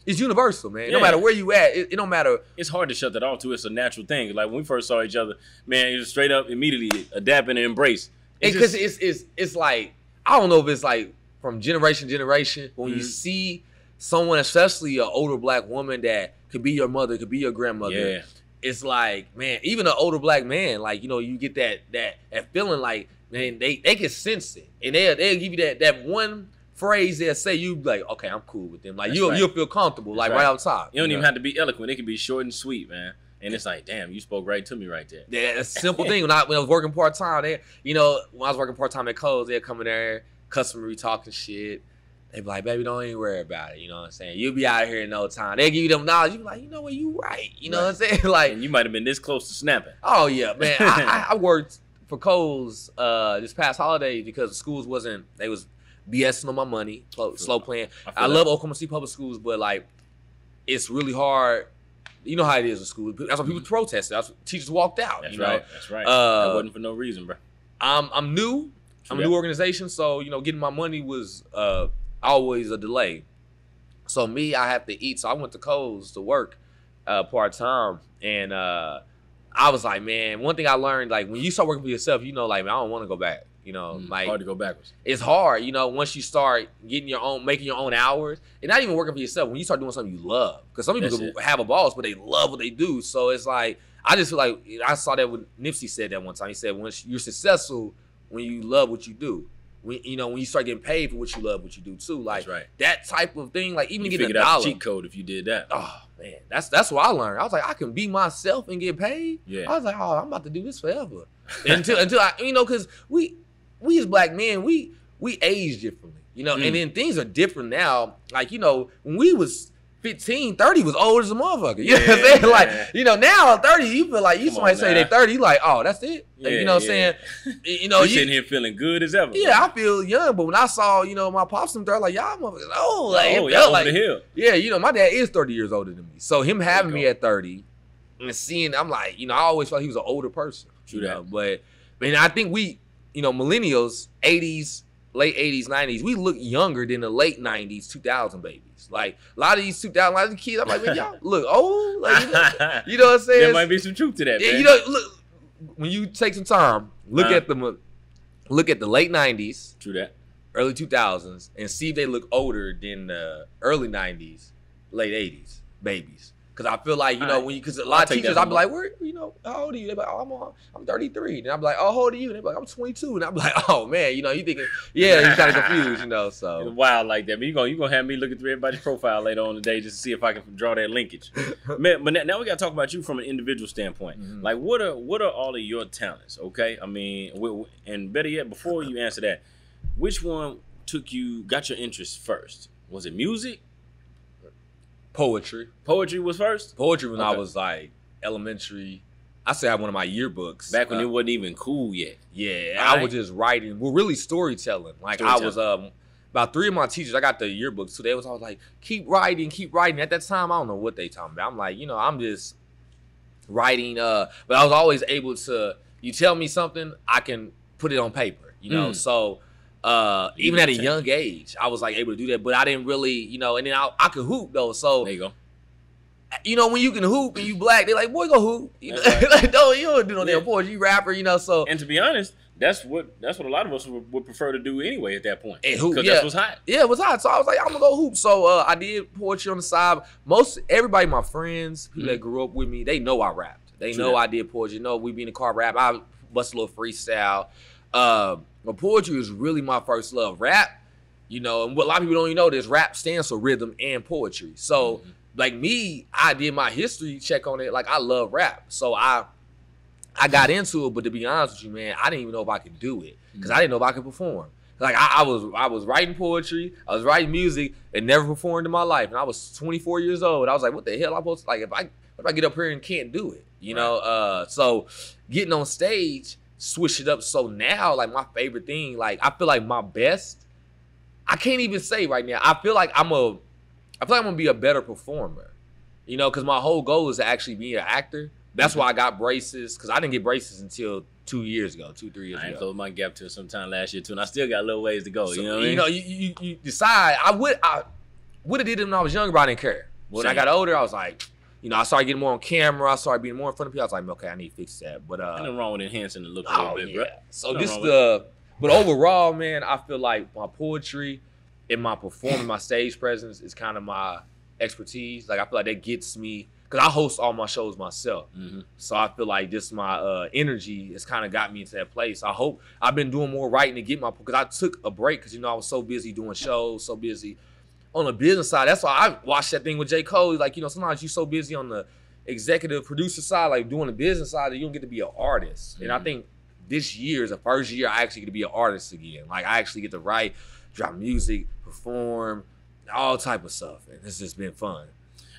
it's universal, man. No matter where you at, it don't matter. It's hard to shut that off too. It's a natural thing. Like when we first saw each other, man, it was straight up, immediately adapt and embrace. Because it's like, I don't know if it's like from generation to generation, when you see someone, especially an older black woman that could be your mother, could be your grandmother. It's like, man, even an older black man, like, you get that feeling like, man, they can sense it, and they'll give you that one phrase they'll say, you like, okay, I'm cool with them. Like you'll feel comfortable, like right on top. You don't even have to be eloquent. It can be short and sweet, man. And it's like, damn, you spoke right to me right there. Yeah, it's a simple thing. When I was working part time, when I was working part time at Kohl's, they'd come in there, customer talking shit. They be like, baby, don't even worry about it. You know what I'm saying? You'll be out here in no time. They give you them knowledge. You be like, you know what? You right. You know what I'm saying? Like, and you might have been this close to snapping. Oh yeah, man. I worked for Kohl's this past holiday because the schools they was BSing on my money, slow playing. I love Oklahoma City public schools, but like, it's really hard. You know how it is with school. That's why people protested. That's why teachers walked out. That's you know? right. That's right. That wasn't for no reason, bro. I'm new. I'm a new organization, so getting my money was always a delay. So I have to eat. So I went to Kohl's to work part time, and I was like, man, one thing I learned, like when you start working for yourself, like, man, I don't want to go back. Like hard to go backwards. It's hard, once you start making your own hours, and not even working for yourself. When you start doing something you love, because some people have a boss, but they love what they do. So it's like, I just feel like I saw that when Nipsey said that one time. He said, once you're successful when you love what you do. When you start getting paid for what you love, what you do too, like that type of thing, like even getting a dollar. Cheat code if you did that. Oh man, that's what I learned. I was like, I can be myself and get paid. Yeah. I was like, oh, I'm about to do this forever. until I, because we as black men, we age differently, and then things are different now. Like, when we was 15, 30 was old as a motherfucker. You know what I'm saying? Like, now at 30, you feel like somebody say they're 30, you like, oh, that's it. Like, you know what I'm saying? You sitting here feeling good as ever. Yeah, I feel young, but when I saw, my pops and they're like, y'all motherfuckers old. Like, y'all over the hill. Yeah, my dad is 30 years older than me. So him having me at 30 and seeing, I'm like, I always felt he was an older person. True that. But I think we, millennials, 80s, late 80s, 90s, we look younger than the late 90s, 2000 babies. Like, a lot of these 2000, a lot of the kids, I'm like, man, y'all look old. Like, you know what I'm saying? There might be some truth to that, man. Look, when you take some time, look at the late 90s. True that. Early 2000s, and see if they look older than the early 90s, late 80s babies. Because I feel like, because a lot of teachers, I'll be like, where, how old are you? They're like, oh, I'm 33. And I'm like, oh, how old are you? And they're like, I'm 22. And I'm like, oh, man, you thinking, yeah, you're kind of confused, so. It's wild like that. But you're gonna have me look through everybody's profile later on today just to see if I can draw that linkage. Man, but now we got to talk about you from an individual standpoint. Mm-hmm. Like, what are all of your talents, okay? I mean, and better yet, before you answer that, which one got your interest first? Was it music? Poetry. Poetry was first? Poetry when I was like elementary. I still have one of my yearbooks. Back when it wasn't even cool yet. Yeah, I was just writing. Well, really storytelling. Like I was about 3 of my teachers, I got the yearbooks too. They was always like, keep writing. At that time, I don't know what they talking about. I'm like, I'm just writing. But I was always able to, you tell me something, I can put it on paper, So even at a young age, I was like able to do that, but I didn't really, and then I could hoop though. So there you go. When you can hoop and you black, they're like, boy, go hoop. Like, you don't do no damn poetry, you rapper, so. And to be honest, that's what a lot of us would prefer to do anyway at that point. And hoop, because that's what's hot. Yeah, it was hot. So I was like, I'm gonna go hoop. So I did poetry on the side. Everybody, my friends, people that grew up with me, they know I rapped. They know I did poetry. We be in the car rap. I bust a little freestyle. But poetry was really my first love. Rap, and what a lot of people don't even know, this rap stands for rhythm and poetry. So, like me, I did my history check on it. Like, I love rap. So I got into it, but to be honest with you, man, I didn't even know if I could do it because I didn't know if I could perform. Like, I was writing poetry, I was writing music, and never performed in my life. And I was 24 years old. I was like, what the hell am I supposed to, like, if I get up here and can't do it, So getting on stage, switch it up. So now, like, my favorite thing, like, I feel like my best, I can't even say right now. I feel like I'm gonna be a better performer, because my whole goal is to actually be an actor. That's why I got braces, because I didn't get braces until 3 years ago. I closed my gap till sometime last year too, and I still got a little ways to go. So, you know what I mean? You decide. I would have did it when I was younger, but I didn't care. When I got older, I was like, I started getting more on camera. I started being more in front of people. I was like, okay, I need to fix that. But nothing wrong with enhancing the look a little bit, bro. So but overall, man, I feel like my poetry and my performing, my stage presence is kind of my expertise. Like, I feel like that gets me, because I host all my shows myself. Mm-hmm. So I feel like just my energy has kind of got me into that place. I hope I've been doing more writing to get because I took a break because, I was so busy doing shows, so busy on the business side. That's why I watched that thing with J. Cole. Like, sometimes you're so busy on the executive producer side, like doing the business side, that you don't get to be an artist. Mm-hmm. And I think this year is the first year I actually get to be an artist again. Like I actually get to write, drop music, perform, all type of stuff, and it's just been fun.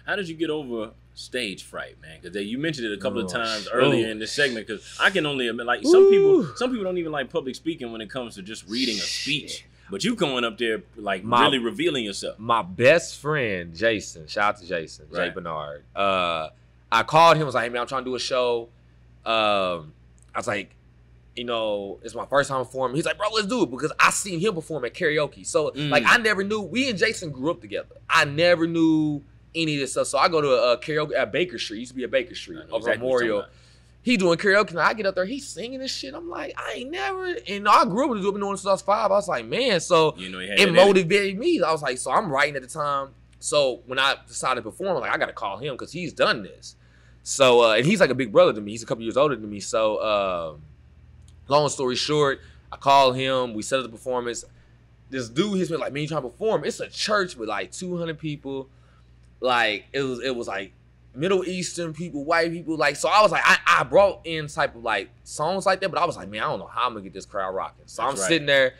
How did you get over stage fright, man? Because you mentioned it a couple of times earlier in this segment. Because I can only admit, like some people don't even like public speaking when it comes to just reading a speech. But you going up there like really revealing yourself. My best friend Jason, shout out to Jason, Jay Bernard. I called him. I was like, hey man, I'm trying to do a show. I was like, you know, it's my first time performing. He's like, bro, let's do it, because I seen him perform at karaoke. So like I never knew. We and Jason grew up together. I never knew any of this stuff. So I go to a karaoke at Baker Street. Used to be at Baker Street over Memorial. He doing karaoke, and I get up there, he's singing this shit. I'm like, I ain't never, and I grew up with it, been doing it since I was 5. I was like, man, so it motivated me. I was like, so I'm writing at the time. So when I decided to perform, I'm like, I gotta call him because he's done this. So and he's like a big brother to me. He's a couple years older than me. So long story short, I call him. We set up the performance. This dude hits me like, man, you trying to perform? It's a church with like 200 people. Like it was like Middle Eastern people, white people, like, so I was like, I brought in type of like songs like that, but I was like, man, I don't know how I'm gonna get this crowd rocking. So I'm sitting there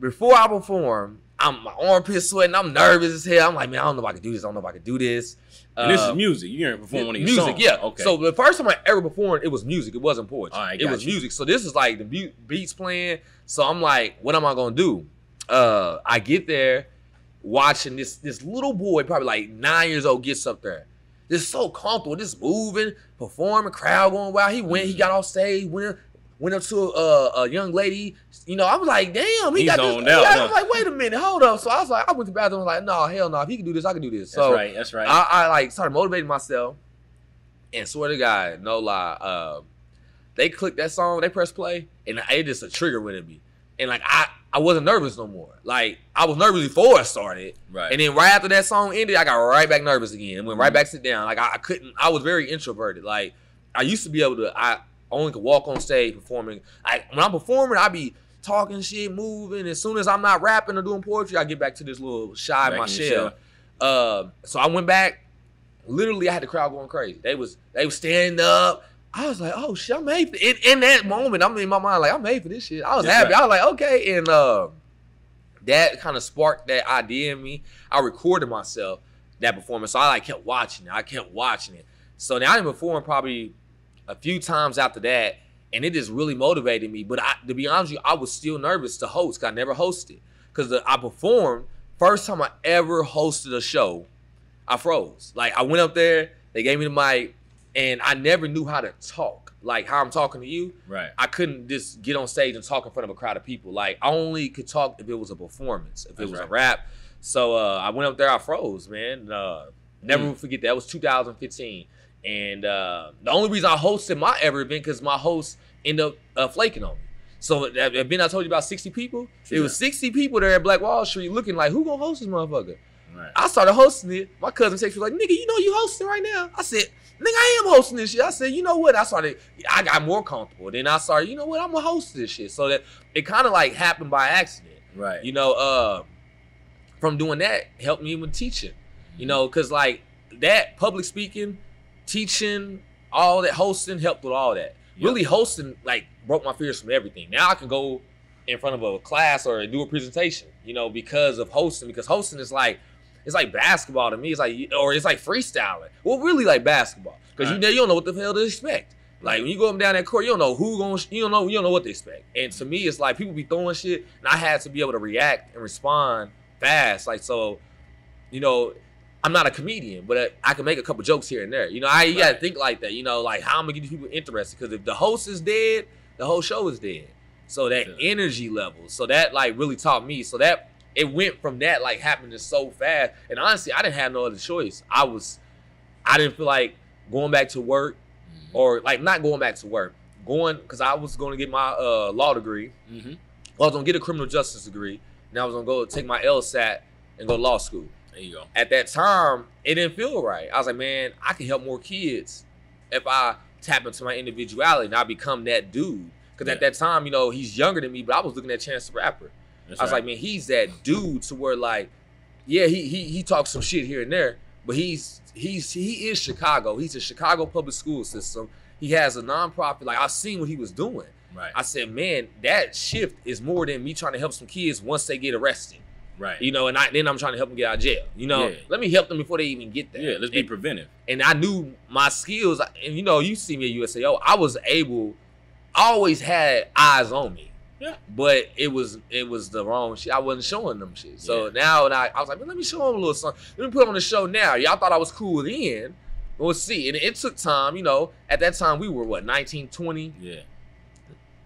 before I perform, my armpits sweating, I'm nervous as hell. I'm like, man, I don't know if I can do this. I don't know if I can do this. And this is music. You're gonna perform one of your songs. Yeah. Okay. So the first time I ever performed, it was music. It wasn't poetry. Right, it was music. So this is like the beats playing. So I'm like, what am I gonna do? I get there, watching this little boy, probably like 9 years old, gets up there. Just so comfortable, just moving, performing, crowd going wild. He got off stage, went up to a young lady. You know, I was like, damn, he got this. I was like, wait a minute, hold up. So I was like, I went to the bathroom. I was like, no, hell no. If he can do this, I can do this. So that's right. I like started motivating myself, and swear to God, no lie, they clicked that song, they pressed play, and it just a trigger went me. And like I wasn't nervous no more. Like I was nervous before I started. Right. And then right after that song ended, I got right back nervous again. Went right back sit down. Like I couldn't, I was very introverted. Like I used to be able to, I only could walk on stage performing. When I'm performing, I be talking shit, moving. As soon as I'm not rapping or doing poetry, I get back to this little shy in my shell. So I went back. Literally, I had the crowd going crazy. They was standing up. I was like, oh shit, I'm made for it. In that moment, I'm in my mind like, I'm made for this shit. I was happy. I was like, okay. And that kind of sparked that idea in me. I recorded myself, that performance. So I like kept watching it. So now I didn't perform probably a few times after that, and it just really motivated me. But to be honest with you, I was still nervous to host, because I never hosted. Because I performed, first time I ever hosted a show, I froze. Like I went up there, they gave me the mic, and I never knew how to talk, like how I'm talking to you. Right. I couldn't just get on stage and talk in front of a crowd of people. Like I only could talk if it was a performance, if it was a rap. So I went up there, I froze, man. Never will forget that. It was 2015. And the only reason I hosted my ever event, because my host ended up flaking on me. So that event I told you about 60 people, it was 60 people there at Black Wall Street looking like, who gonna host this motherfucker? Right. I started hosting it. My cousin texted me like, nigga, you know you hosting right now? I said, nigga, I am hosting this shit. I said, you know what? I got more comfortable. Then I started, you know what? I'm gonna host this shit. So that it kind of like happened by accident. Right. You know, from doing that helped me with teaching. You know, cause like that public speaking, teaching, all that, hosting helped with all that. Yep. Really hosting like broke my fears from everything. Now I can go in front of a class or do a presentation, you know, because of hosting. Because hosting is like, it's like basketball to me. It's like, or it's like freestyling. Well, really like basketball, because you don't know what the hell to expect. Like when you go up and down that court, you don't know you don't know what to expect. And to me, it's like people be throwing shit, and I had to be able to react and respond fast. Like so, you know, I'm not a comedian, but I can make a couple jokes here and there. You know, you gotta think like that. You know, like how I'm gonna get these people interested. Because if the host is dead, the whole show is dead. So that energy level, so that like really taught me. So that. It went from that like happening so fast, and honestly, I didn't have no other choice. I didn't feel like going back to work, or like not going back to work, because I was going to get my law degree. I was going to get a criminal justice degree, and I was going to go take my LSAT and go to law school. There you go. At that time, it didn't feel right. I was like, man, I can help more kids if I tap into my individuality and I become that dude. Because at that time, you know, he's younger than me, but I was looking at Chance the Rapper. I was like, man, he's that dude to where like, yeah, he talks some shit here and there, but he is Chicago. He's a Chicago public school system. He has a nonprofit. Like I've seen what he was doing. Right. I said, man, that shift is more than me trying to help some kids once they get arrested. Right. You know, and then I'm trying to help them get out of jail. You know, let me help them before they even get there. Yeah, let's be preventive. And I knew my skills, and you know, you see me at USAO, I always had eyes on me. Yeah. But it was the wrong shit. I wasn't showing them shit. So now I was like, man, let me show them a little something. Let me put them on the show now. Y'all thought I was cool then. We'll see. And it took time, you know. At that time, we were, 19, 20? Yeah.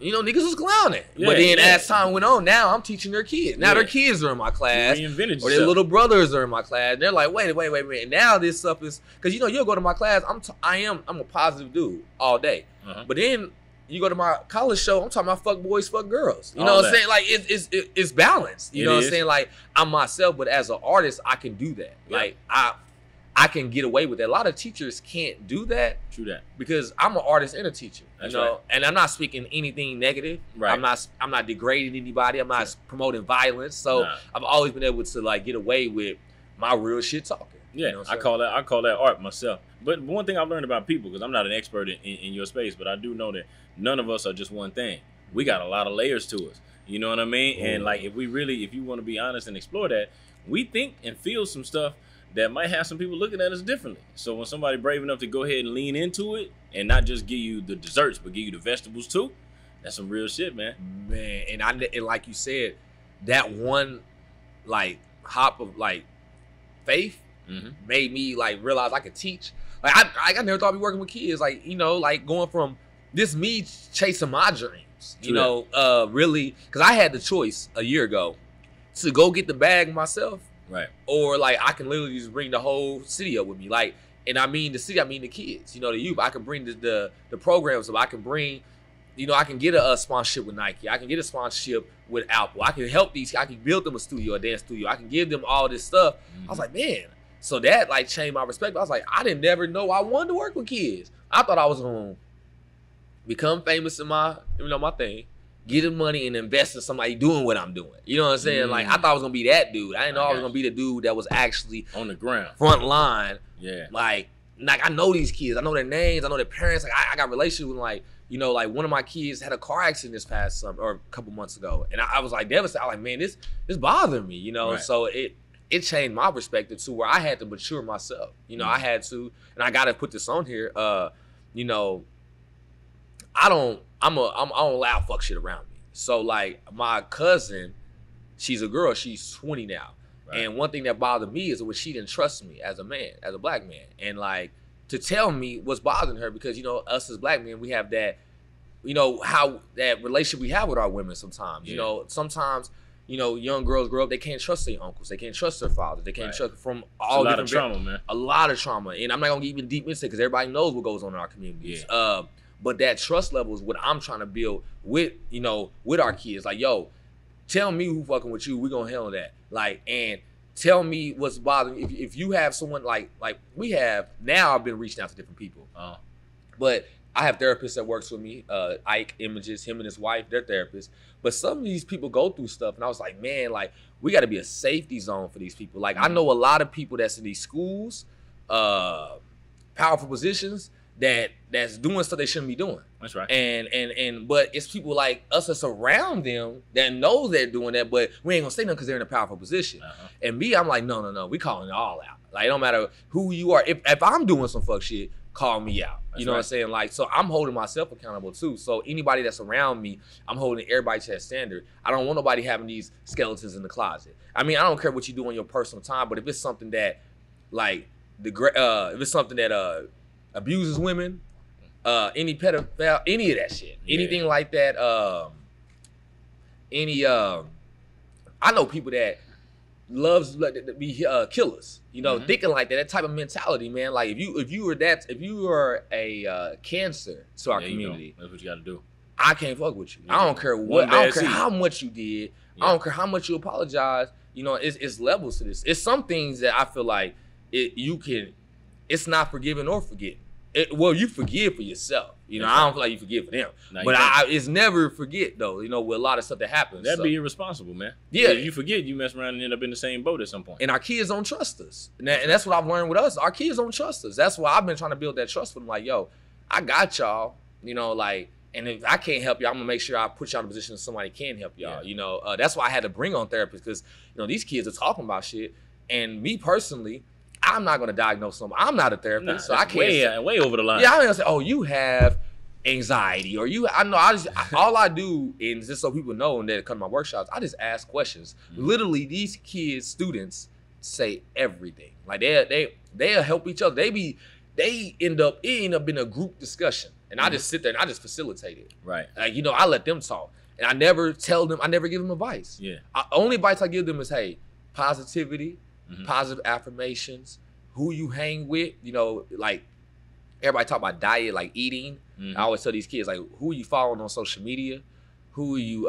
You know, niggas was clowning. Yeah, but then as time went on, now I'm teaching their kids. Now their kids are in my class. Reinvented or their little brothers are in my class. And they're like, wait. And now this stuff is, because, you know, you'll go to my class. I'm a positive dude all day. But then you go to my college show, I'm talking about fuck boys, fuck girls. You know what I'm saying? Like, it's balanced. You know what I'm saying? Like, I'm myself, but as an artist, I can do that. Yeah. Like, I can get away with that. A lot of teachers can't do that. True that. Because I'm an artist and a teacher. That's you know? right. And I'm not speaking anything negative. Right. I'm not degrading anybody. I'm not promoting violence. So I've always been able to like get away with my real shit talking. Yeah, you know I call that art myself. But one thing I've learned about people, because I'm not an expert in your space, but I do know that none of us are just one thing. We got a lot of layers to us. You know what I mean? Mm. And like if you want to be honest and explore that, we think and feel some stuff that might have some people looking at us differently. So when somebody brave enough to go ahead and lean into it and not just give you the desserts, but give you the vegetables too, that's some real shit, man. Man, and like you said, that one like hop of like faith made me like realize I could teach. Like I never thought I'd be working with kids. Like, you know, like going from this me chasing my dreams, you know, really, because I had the choice a year ago to go get the bag myself. Right. Or like I can literally just bring the whole city up with me. Like, and I mean the city, I mean the kids, you know, the youth. I can bring the programs up. I can bring, you know, I can get a sponsorship with Nike. I can get a sponsorship with Apple. I can help I can build them a studio, a dance studio. I can give them all this stuff. I was like, man. So that like changed my perspective. I was like, I didn't never know I wanted to work with kids. I thought I was gonna become famous in my, you know, my thing, get the money and invest in somebody doing what I'm doing. You know what I'm saying? Like I thought I was gonna be that dude. I didn't know I was gonna be the dude that was actually on the ground, front line. Yeah. Like I know these kids. I know their names. I know their parents. Like I got relationships with like, you know, like one of my kids had a car accident this past summer or a couple months ago, and I was like devastated. I was like, man, this bothering me. You know, right. So it changed my perspective to where I had to mature myself. You know, I had to, and I got to put this on here. You know, I don't allow fuck shit around me. So like my cousin, she's a girl. She's 20 now. Right. And one thing that bothered me is when she didn't trust me as a man, as a black man, and like to tell me what's bothering her, because you know us as black men, we have that, you know, how that relationship we have with our women sometimes. Yeah. You know, sometimes. You know, young girls grow up, they can't trust their uncles. They can't trust their fathers. They can't trust from all different... It's a lot of trauma, man. A lot of trauma. And I'm not going to get even deep into it because everybody knows what goes on in our communities. Yeah. But that trust level is what I'm trying to build with, you know, with our kids. Like, yo, tell me who fucking with you. We're going to handle that. Like, and tell me what's bothering you. If you have someone like we have, now I've been reaching out to different people. But I have therapists that works with me, Ike Images, him and his wife, they're therapists. But some of these people go through stuff, and I was like, man, like, we got to be a safety zone for these people. Like, I know a lot of people that's in these schools, powerful positions, that's doing stuff they shouldn't be doing. That's right. But it's people like us that's around them that know they're doing that, but we ain't gonna say nothing because they're in a powerful position. And me, I'm like, no, we calling it all out. Like, it don't matter who you are. If I'm doing some fuck shit, call me out. You know what I'm saying? Like, so I'm holding myself accountable too. So anybody that's around me, I'm holding everybody to that standard. I don't want nobody having these skeletons in the closet. I mean, I don't care what you do in your personal time, but if it's something that, like, if it's something that abuses women, any pedophile, any of that shit, anything like that, I know people that loves to be killers, you know, thinking like that type of mentality, man. Like if you are a cancer to our community, you know, that's what you got to do. I can't fuck with you. I don't care what. I don't care how much you did. I don't care how much you apologize. You know, it's levels to this. It's some things that I feel like it's not forgiving or forgetting. Well, you forgive for yourself. You know, I don't feel like you forgive for them. No, but it's never forget, though, you know, with a lot of stuff that happens. That'd be irresponsible, man. Yeah. If you forget, you mess around and end up in the same boat at some point. And our kids don't trust us. And that's what I've learned with us. Our kids don't trust us. That's why I've been trying to build that trust with them. Like, yo, I got y'all. You know, like, And if I can't help you, I'm gonna make sure I put y'all in a position that somebody can help y'all. Yeah. You know, that's why I had to bring on therapists, because these kids are talking about shit. And me personally, I'm not gonna diagnose them. I'm not a therapist, so I can't. Way over the line. Yeah, I'm gonna say, oh, you have anxiety, or all I do, and just so people know, and that come to my workshops, I just ask questions. Literally, these kids, students say everything. Like they'll help each other. They end up in a group discussion, and I just sit there and I just facilitate it. Right. Like, I let them talk, and I never tell them. I never give them advice. Yeah. Only advice I give them is, hey, positivity, positive affirmations, who you hang with. Like everybody talk about diet, like eating. I always tell these kids, like, who are you following on social media? Who are you?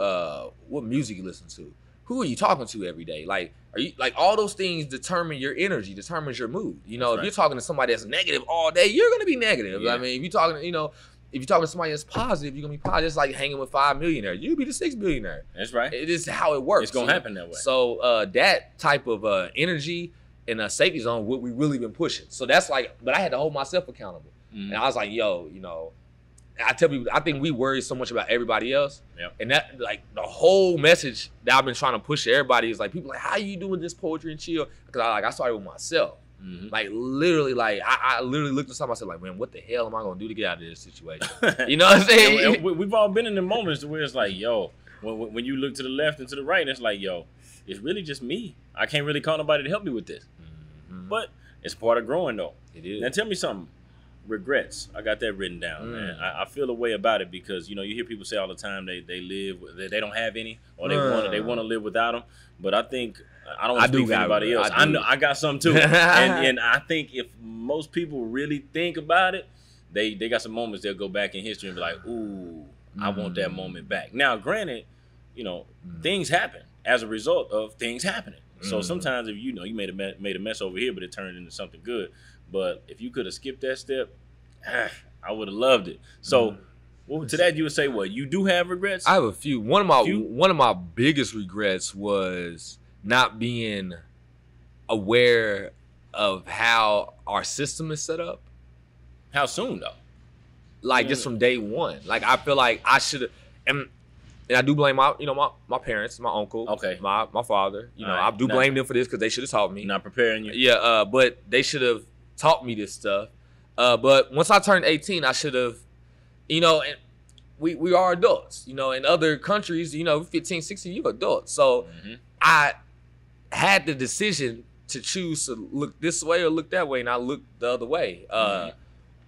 What music you listen to? Who are you talking to every day? Like, are you like all those things determine your energy, determines your mood. If you're talking to somebody that's negative all day, you're gonna be negative. Yeah. I mean, if you're talking, if you're talking to somebody that's positive, you're gonna be positive. It's like hanging with 5 millionaires. You'll be the 6th billionaire. That's right. It is how it works. It's gonna happen that way. So that type of energy in a safety zone, what we really been pushing. So that's like, but I had to hold myself accountable, and I was like, yo, I tell people, I think we worry so much about everybody else. Yep. And that, like, the whole message that I've been trying to push to everybody is like, people like, how you doing this poetry and chill? Because I started with myself. Like, literally, like, I literally looked at something, I said, like, man, what the hell am I going to do to get out of this situation? You know what I'm saying? We've all been in the moments where it's like, yo, when you look to the left and to the right, and it's like, yo, it's really just me. I can't really call nobody to help me with this. But it's part of growing, though. It is. Now, tell me something. Regrets. I got that written down, man. I feel a way about it because you hear people say all the time they they don't have any, or they want to live without them. But I think I don't want to speak for anybody else. I know I got some too, and I think if most people really think about it, they got some moments they'll go back in history and be like, ooh, I want that moment back. Now, granted, things happen as a result of things happening. So sometimes if you made a mess over here, but it turned into something good. But if you could have skipped that step, I would have loved it. So to that you would say, what, you do have regrets? I have a few. One of my biggest regrets was not being aware of how our system is set up. How soon though? Like just from day one. Like I feel like I should have, and I do blame my parents, my uncle, my father. I do blame them for this because they should have taught me. Not preparing you. Yeah, but they should have taught me this stuff. But once I turned 18, I should have, and we are adults. In other countries, 15, 16, you're adults. So I had the decision to choose to look this way or look that way, and I looked the other way.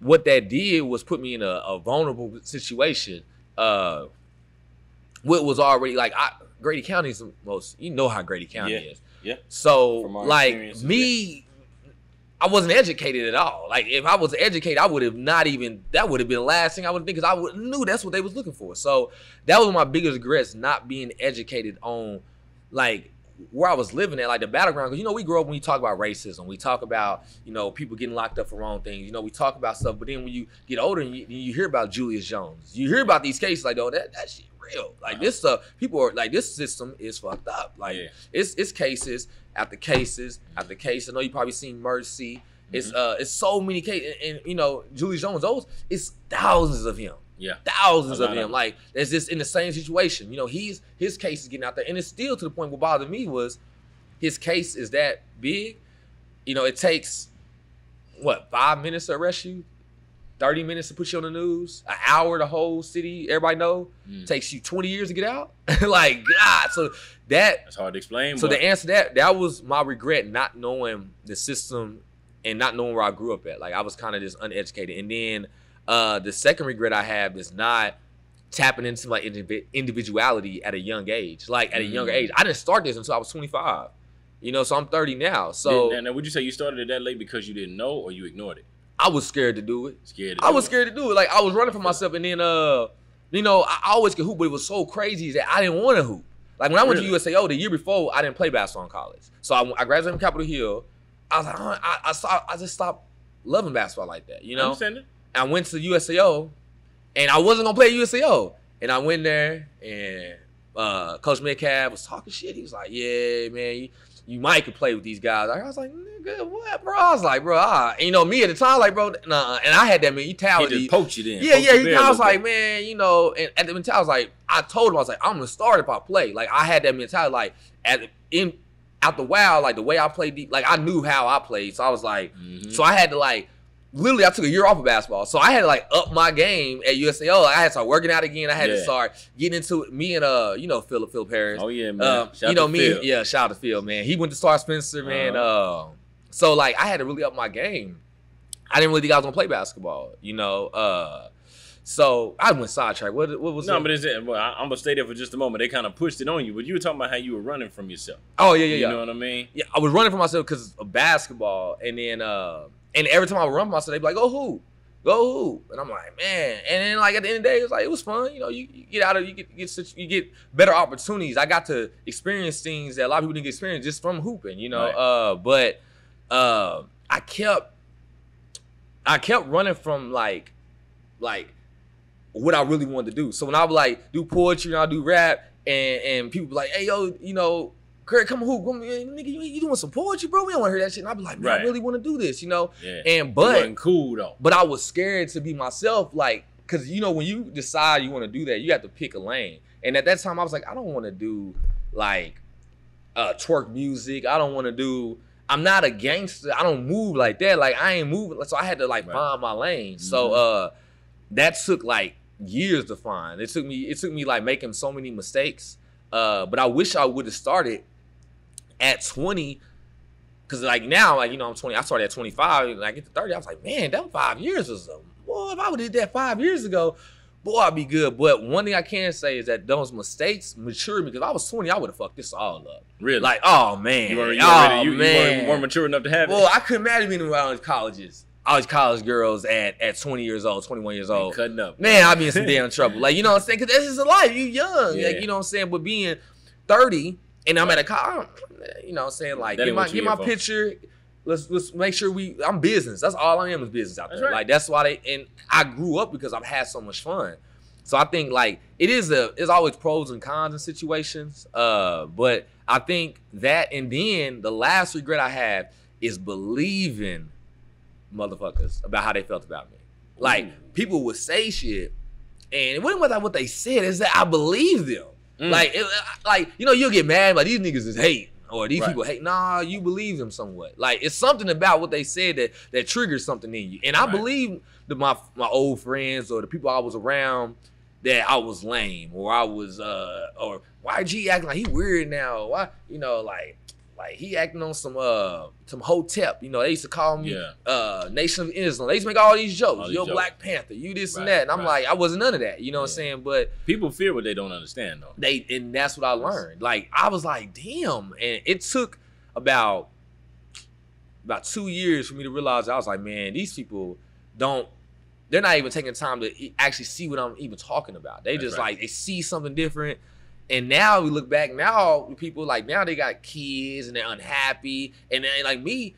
What that did was put me in a vulnerable situation. What was already like, Grady County is the most, how Grady County is. Yeah. So like me, I wasn't educated at all. Like if I was educated, I would have that would have been the last thing I would think, because I knew that's what they was looking for. So that was my biggest regrets, not being educated on like where I was living at, like the battleground. Because we grew up, when we talk about racism, we talk about people getting locked up for wrong things. We talk about stuff, but then when you get older and you hear about Julius Jones, you hear about these cases like, oh, that shit real. Like this stuff, people are like, this system is fucked up. Like it's cases after cases after case. I know you probably seen Mercy. It's so many cases, and Julius Jones, it's thousands of him. Yeah, thousands of him. Like it's just in the same situation. His case is getting out there, and it's still to the point. What bothered me was his case is that big. It takes 5 minutes to arrest you, 30 minutes to put you on the news, an hour the whole city, everybody know. Takes you 20 years to get out. Like God, so that's hard to explain. So the answer to that was my regret, not knowing the system and not knowing where I grew up at. Like I was kind of just uneducated, and then. The second regret I have is not tapping into my individuality at a young age. Like at a younger age, I didn't start this until I was 25. So I'm 30 now. So now would you say you started it that late because you didn't know, or you ignored it? I was scared to do it. Scared to do it. Like I was running for myself, and then I always could hoop, but it was so crazy that I didn't want to hoop. Like when I went to USAO the year before, I didn't play basketball in college. So I graduated from Capitol Hill. I was like, I just stopped loving basketball like that. I understand it. I went to USAO, and I wasn't gonna play at USAO, and I went there, and Coach Metcalf was talking shit. He was like, yeah, man, you might could play with these guys. I was like, nigga, what, bro? I was like, bro, and you know, me at the time, like, bro, nah. And I had that mentality. He just poked you then. Yeah. I was like, man, you know, and at the mentality, I was like, I told him, I was like, I'm gonna start if I play. Like, I had that mentality, like, out the wild, like the way I played deep, like I knew how I played. So I was like, so I had to like, literally, I took a year off of basketball. So I had to like up my game at USAO. Like, I had to start working out again. I had to start getting into it. Me and you know, Phil Harris. Oh yeah, man. You know me, yeah. Shout out to Phil, man. He went to Star Spencer, man. So like I had to really up my game. I didn't really think I was gonna play basketball, you know. So I went sidetracked. What was no? But is it? Well, I'm gonna stay there for just a moment. They kind of pushed it on you, but you were talking about how you were running from yourself. Oh yeah. You know what I mean? Yeah, I was running from myself because of basketball, and then and every time I would run from myself, they'd be like, go who? And I'm like, man. And then like at the end of the day, it was fun. You know, you get out of you get better opportunities. I got to experience things that a lot of people didn't get experience just from hooping. You know, but I kept running from like what I really wanted to do. So when I would like do poetry and I do rap, and people be like, hey yo, you know, Greg, come hoop, nigga, you doing some poetry, bro? We don't want to hear that shit. And I'd be like, man, I really want to do this, you know. Yeah. But it wasn't cool though. But I was scared to be myself, like, cause you know when you decide you want to do that, you have to pick a lane. And at that time, I was like, I don't want to do like twerk music. I don't want to do. I'm not a gangster. I don't move like that. Like I ain't moving. So I had to like find my lane. So that took like years to find. It took me like making so many mistakes. But I wish I would have started at 20. Cause like now, like, you know, I'm 20. I started at 25. And I get to 30. I was like, man, that 5 years was boy. If I would have did that 5 years ago, boy, I'd be good. But one thing I can say is that those mistakes matured me. Because if I was 20, I would have fucked this all up. Really? Like, oh man, you weren't mature enough to have it. Well, I couldn't imagine being around colleges. All these college girls at 20 years old, 21 years old. Cutting up. Man, I'd be in some damn trouble. Like, you know what I'm saying? Because this is a life. You young. Yeah. Like, you know what I'm saying? But being 30 and I'm at a college, you know what I'm saying? Like, get my picture. Let's make sure I'm business. That's all I am is business out there. Right. Like, that's why and I grew up because I've had so much fun. So I think, like, it's always pros and cons in situations. But I think that, and then the last regret I have is believing motherfuckers about how they felt about me. Like, people would say shit, and it wasn't about what they said, is that I believe them. Like, you know, you'll get mad, like, these niggas is hate, or these people hate. Nah, you believe them somewhat. Like, it's something about what they said that triggers something in you. And I believe that my old friends or the people I was around that I was lame, or I was, or why G acting like he weird now? Why, you know, like he acting on some hotep. You know, they used to call me Nation of Islam. They used to make all these jokes. Yo, Black Panther, you this and that. And I'm like, I wasn't none of that. You know what I'm saying? But people fear what they don't understand, though. And that's what I learned. Like, I was like, damn. And it took about 2 years for me to realize. I was like, man, these people they're not even taking time to actually see what I'm even talking about. They just like, they see something different. And now we look back, now people like, now they got kids and they're unhappy. And then like me,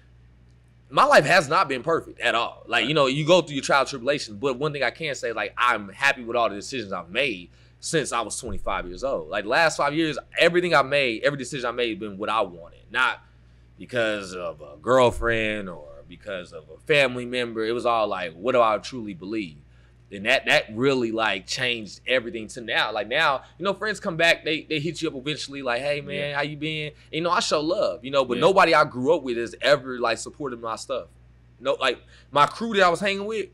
my life has not been perfect at all. Like, you know, you go through your trial tribulation, but one thing I can say, like, I'm happy with all the decisions I've made since I was 25 years old. Like, the last 5 years, everything I made, every decision I made has been what I wanted. Not because of a girlfriend or because of a family member. It was all like, what do I truly believe? And that really like changed everything to now. Like now, you know, friends come back, they hit you up eventually, like, hey man, how you been? And, you know, I show love, you know, but nobody I grew up with has ever like supported my stuff. No, like my crew that I was hanging with,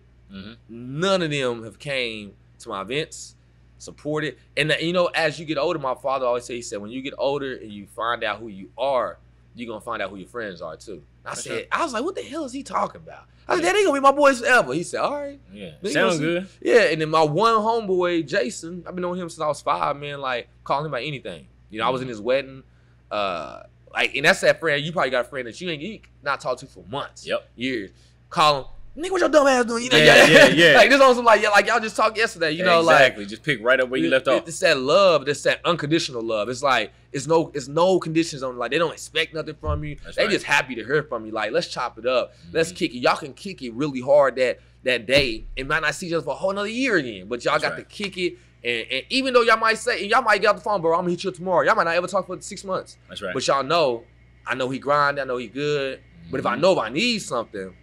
none of them have came to my events, supported. And you know, as you get older, my father always said, he said, when you get older and you find out who you are, you're gonna find out who your friends are too. I was like, what the hell is he talking about? I said, that ain't gonna be my boys forever. He said, all right. Yeah, sounds good. Yeah, and then my one homeboy, Jason, I've been knowing him since I was 5, man, like, calling him about anything. You know, I was in his wedding. Like, and that's that friend, you probably got a friend that you ain't not talked to for months, years. Call him, nigga, what your dumb ass doing? You know, yeah. Like, this on some, like y'all just talked yesterday, you know, exactly. Just pick right up where you left off. It's that love, it's that unconditional love. It's like, it's no conditions on, like, they don't expect nothing from you. They just happy to hear from you. Like, let's chop it up. Let's kick it. Y'all can kick it really hard that day and might not see each other for a whole nother year again. But y'all got to kick it And even though y'all might say, and y'all might get off the phone, bro, I'm gonna hit you up tomorrow. Y'all might not ever talk for 6 months. That's right. But y'all know, I know he grind, I know he good. But if I know if I need something,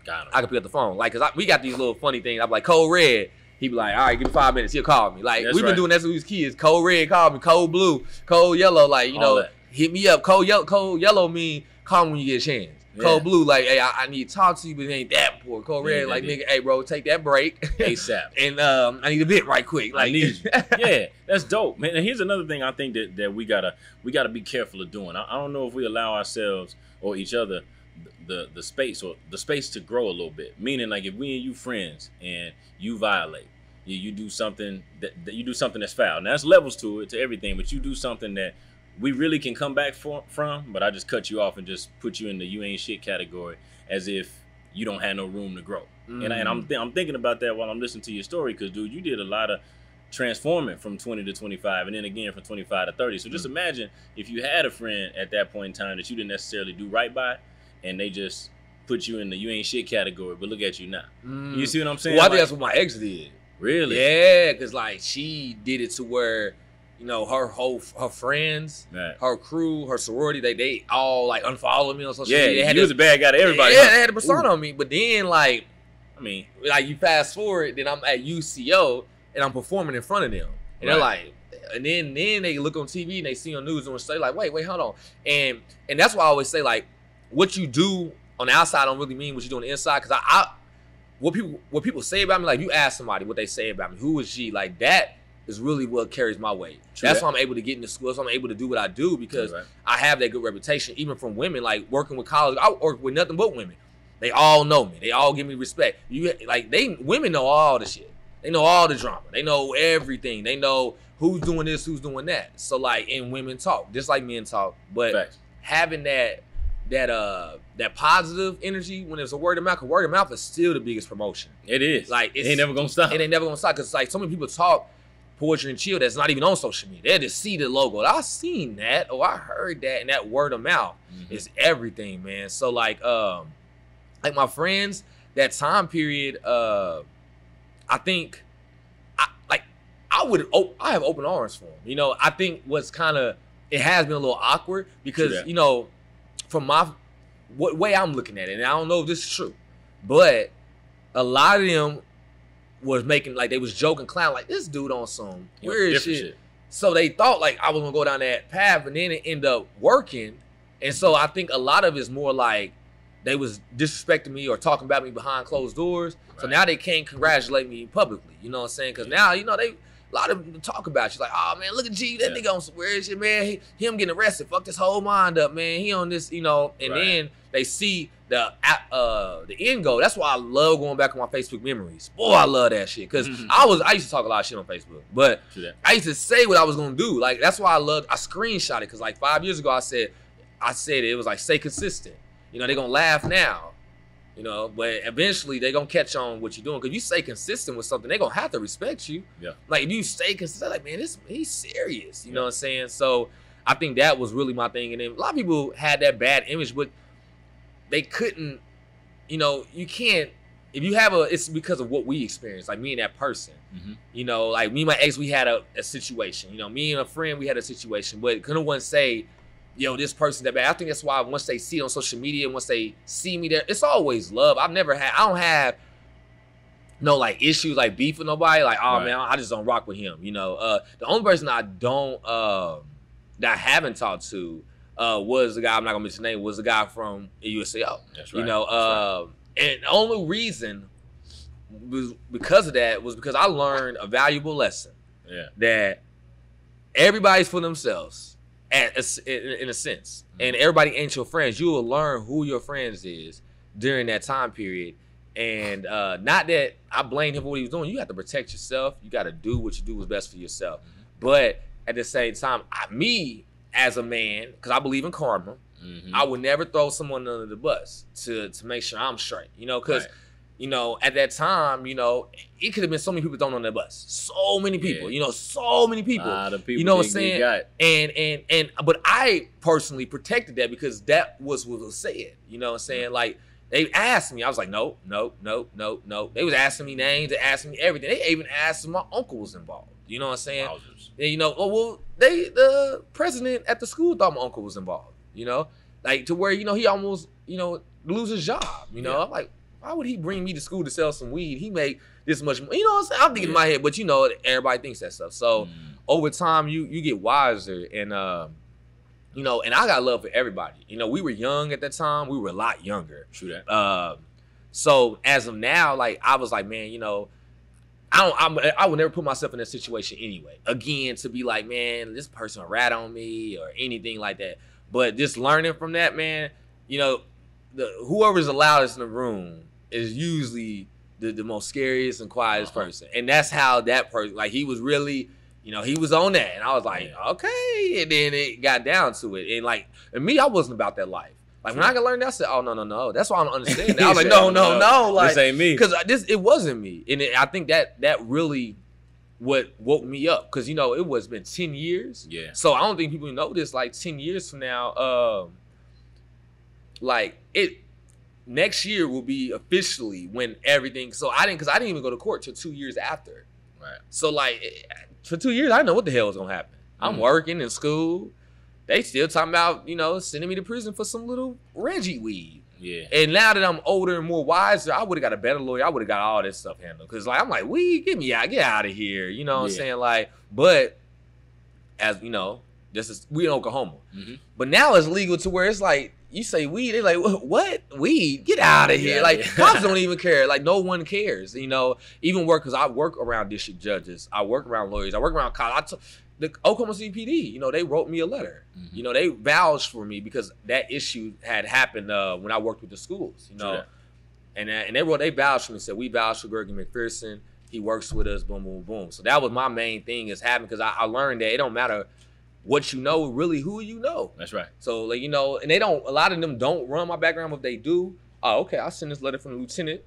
I can pick up the phone. Like, cause we got these little funny things. I'm like, Code Red. He be like, all right, give me 5 minutes. He'll call me. Like, we've been doing that since we was kids. Code Red called me. Code Blue. Code Yellow. Like, you know, hit me up. Code Yellow mean call me when you get a chance. Yeah. Code Blue, like, hey, I need to talk to you, but it ain't that important. Code Red, like, nigga, hey, bro, take that break. ASAP. And I need a bit right quick. Like, I need you. Yeah, that's dope, man. And here's another thing I think that we gotta be careful of doing. I don't know if we allow ourselves or each other the space to grow a little bit. Meaning, like, if we and you friends and you violate, you do something that you do something that's foul. Now, there's levels to it, to everything, but you do something that we really can come back from, but I just cut you off and just put you in the you ain't shit category as if you don't have no room to grow. And I'm thinking about that while I'm listening to your story, because, dude, you did a lot of transforming from 20 to 25 and then again from 25 to 30. So just imagine if you had a friend at that point in time that you didn't necessarily do right by, and they just put you in the you ain't shit category, but look at you now. You see what I'm saying? Well, I think that's what my ex did. Really? Yeah, because, like, she did it to where, you know, her friends, her crew, her sorority, they all, like, unfollowed me on social media. Yeah, he was a bad guy to everybody. Yeah, they had a persona on me. But then, like, I mean, like, you fast forward, then I'm at UCO, and I'm performing in front of them. And they're like, and then they look on TV, and they see on news, and say, like, wait, hold on. And that's why I always say, like, what you do on the outside don't really mean what you do on the inside. Because what people say about me, like, you ask somebody what they say about me, who is she, like, that is really what carries my weight. That's why I'm able to get into school. That's why I'm able to do what I do, because I have that good reputation, even from women. Like, working with college, I work with nothing but women. They all know me. They all give me respect. Women know all the shit. They know all the drama. They know everything. They know who's doing this, who's doing that. So, like, and women talk just like men talk. But having that positive energy when it's a word of mouth, because word of mouth is still the biggest promotion. It is. Like, it ain't never gonna stop. It ain't never gonna stop, because, like, so many people talk Poetry and Chill that's not even on social media. They just see the logo. I seen that, or I heard that, and that word of mouth is everything, man. So, like my friends, that time period, I think I have open arms for them. You know, I think it has been a little awkward, because, you know, from what way I'm looking at it, and I don't know if this is true, but a lot of them was making, like, they was joking, clown, like, this dude on some weird shit. So they thought, like, I was gonna go down that path, but then it ended up working. And so I think a lot of it's more like they was disrespecting me or talking about me behind closed doors. So now they can't congratulate me publicly. You know what I'm saying? Because now, you know, a lot of them talk about you, like, oh, man, look at G, that nigga on some weird shit, man. Him getting arrested, fuck this whole mind up, man. He on this, you know. And then they see the end goal. That's why I love going back on my Facebook memories. Boy, I love that shit. Because I used to talk a lot of shit on Facebook. But I used to say what I was going to do. Like, that's why I screenshot it. Because, like, 5 years ago, I said it was like, stay consistent. You know, they're going to laugh now. You know, but eventually they're going to catch on what you're doing. Because if you stay consistent with something, they're going to have to respect you. Yeah. Like, if you stay consistent, like, man, he's serious. You know what I'm saying? So I think that was really my thing. And then a lot of people had that bad image, but they couldn't, you know, you can't, if you have it's because of what we experienced, like me and that person. You know, like me and my ex, we had a situation. You know, me and a friend, we had a situation, but couldn't one say, yo, this person that bad. I think that's why once they see it on social media, once they see me there, it's always love. I don't have no, like, issues, like, beef with nobody. Like, oh, man, I just don't rock with him. You know, the only person that I haven't talked to was the guy, I'm not gonna mention his name, was the guy from USCO. That's right. You know, and the only reason was because of that was because I learned a valuable lesson. That everybody's for themselves. In a sense, and everybody ain't your friends. You will learn who your friends is during that time period, and not that I blame him for what he was doing. You have to protect yourself. You got to do what you do is best for yourself. But at the same time, me as a man, because I believe in karma, I would never throw someone under the bus to make sure I'm straight. You know, because you know, at that time, you know, it could have been so many people thrown on that bus. So many people, you know, so many people. A lot of people, you know what I'm saying? And but I personally protected that because that was what was said. You know what I'm saying? Like, they asked me, I was like, no. They was asking me names, they asking me everything. They even asked if my uncle was involved. You know what I'm saying? Wowzers. And, you know, the president at the school thought my uncle was involved, you know? Like, to where, you know, he almost, you know, lose his job, you know? I'm like, why would he bring me to school to sell some weed? He make this much money. You know what I'm saying? I'm thinking in my head, but, you know, everybody thinks that stuff. So, over time, you get wiser, and, you know, and I got love for everybody. You know, we were young at that time. We were a lot younger. True that. So, as of now, like, I was like, man, you know, I would never put myself in that situation anyway. Again, to be like, man, this person rat on me or anything like that. But just learning from that, man, you know, whoever's the loudest in the room is usually the most scariest and quietest person. And that's how that person, like, he was really, you know, he was on that. And I was like, okay. And then it got down to it. And like, and me, I wasn't about that life. Like, when I got learned, I said, oh, no. That's why I don't understand. I was like, no. Like, this ain't me. Because it wasn't me. And I think that really what woke me up. Because, you know, it's been 10 years. Yeah. So I don't think people know this. Like, 10 years from now, like, next year will be officially when everything. So I didn't even go to court till 2 years after. Right. So, like, for 2 years, I didn't know what the hell was going to happen. I'm working in school. They still talking about, you know, sending me to prison for some little Reggie weed. Yeah. And now that I'm older and more wiser, I would have got a better lawyer. I would have got all this stuff handled. Because, like, I'm like, weed, get out of here. You know what I'm saying? Like, but, as you know, we in Oklahoma. But now it's legal to where it's like, you say weed, they're like, what? Weed? Get out of here. Like, cops don't even care. Like, no one cares. You know, even because I work around district judges. I work around lawyers. I work around cops. The Oklahoma CPD, you know, they wrote me a letter. You know, they vouched for me because that issue had happened when I worked with the schools, you know. And they vouched for me, said, we vouched for Gregory McPherson. He works with us, boom, boom, boom. So that was my main thing is having, because I learned that it don't matter what you know, really who you know. That's right. So, like, you know, and a lot of them don't run my background, but if they do, oh, okay, I'll send this letter from the lieutenant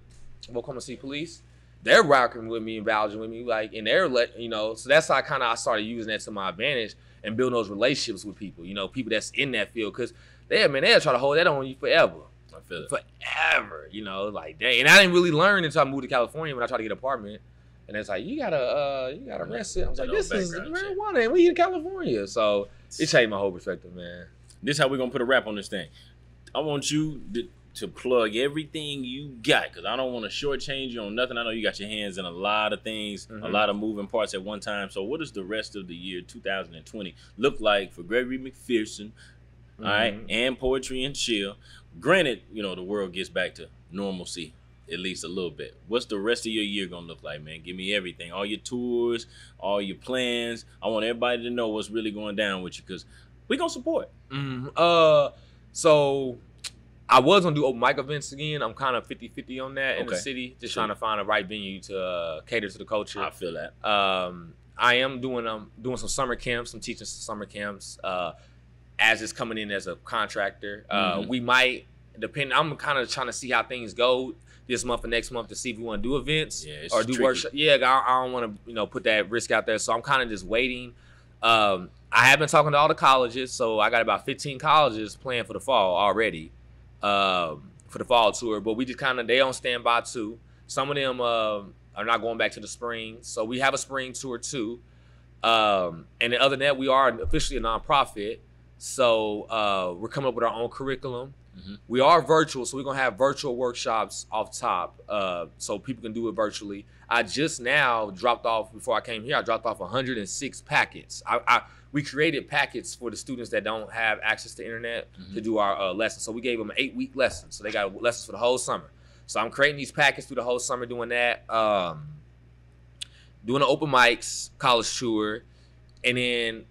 of Oklahoma City Police. They're rocking with me and vouching with me, like, and they're you know, so that's how I started using that to my advantage and building those relationships with people, you know, people that's in that field, because they'll try to hold that on you forever. I feel it. Forever, you know, like, dang. And I didn't really learn until I moved to California when I tried to get an apartment, and it's like, you gotta arrest it. I was like, this is marijuana, and we in California, so it changed my whole perspective, man. This is how we're gonna put a wrap on this thing. I want you to plug everything you got, because I don't want to shortchange you on nothing. I know you got your hands in a lot of things, a lot of moving parts at one time. So what does the rest of the year 2020 look like for Gregory McPherson, all right, and Poetry and Chill? Granted, you know, the world gets back to normalcy at least a little bit. What's the rest of your year gonna look like, man? Give me everything, all your tours, all your plans. I want everybody to know what's really going down with you, because we gonna support. So I was gonna do open mic events again. I'm kind of 50-50 on that in the city, just trying to find the right venue to cater to the culture. I feel that. I am doing some summer camps. I'm teaching some summer camps as it's coming in as a contractor. We might, depend. I'm kind of trying to see how things go this month and next month to see if we want to do events or do workshops. Yeah, I don't want to put that risk out there, so I'm kind of just waiting. I have been talking to all the colleges, so I got about 15 colleges planned for the fall already. For the fall tour, but we just they on standby too. Some of them are not going back to the spring, so we have a spring tour too. And then other than that, we are officially a nonprofit, so we're coming up with our own curriculum. We are virtual, so we're gonna have virtual workshops off top, so people can do it virtually. I just now dropped off, before I came here, I dropped off 106 packets. We created packets for the students that don't have access to internet to do our lessons. So we gave them an 8-week lesson. So they got lessons for the whole summer. So I'm creating these packets through the whole summer doing that. Doing the open mics, college tour. And then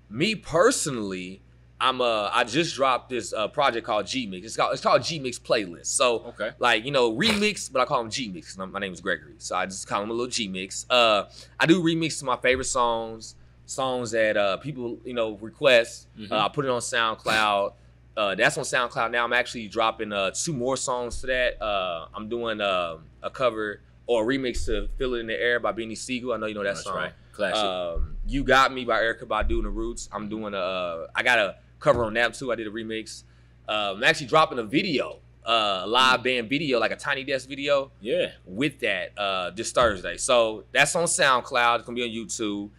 me personally, I just dropped this project called G-Mix. It's called G-Mix Playlist. So like, you know, remix, but I call them G-Mix. My name is Gregory. So I just call them a little G-Mix. I do remix to my favorite songs that people, you know, request. I put it on SoundCloud. That's on SoundCloud now. I'm actually dropping 2 more songs to that. I'm doing a cover or a remix to Feel It in the Air by Beanie Siegel. I know you know that song. Right. Classic. You Got Me by Erykah Badu and the Roots. I'm doing I got a cover on that too. I did a remix. I'm actually dropping a video live band video, like a Tiny Desk video. Yeah. With that this Thursday. So that's on SoundCloud. It's gonna be on YouTube.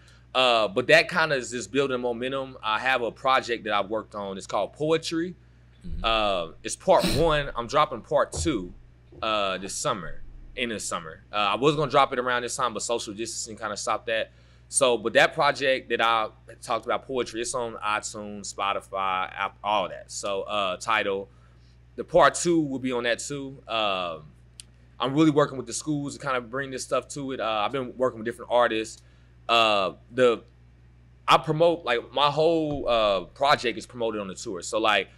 But that kind of is just building momentum. I have a project that I've worked on. It's called Poetry. It's part 1. I'm dropping part 2 this summer. I was gonna drop it around this time, but social distancing kind of stopped that. So, but that project that I talked about, Poetry, it's on iTunes, Spotify, App, all that. So, Tidal. The part 2 will be on that too. I'm really working with the schools to kind of bring this stuff to it. I've been working with different artists. I promote, like, my whole project is promoted on the tour. So, like,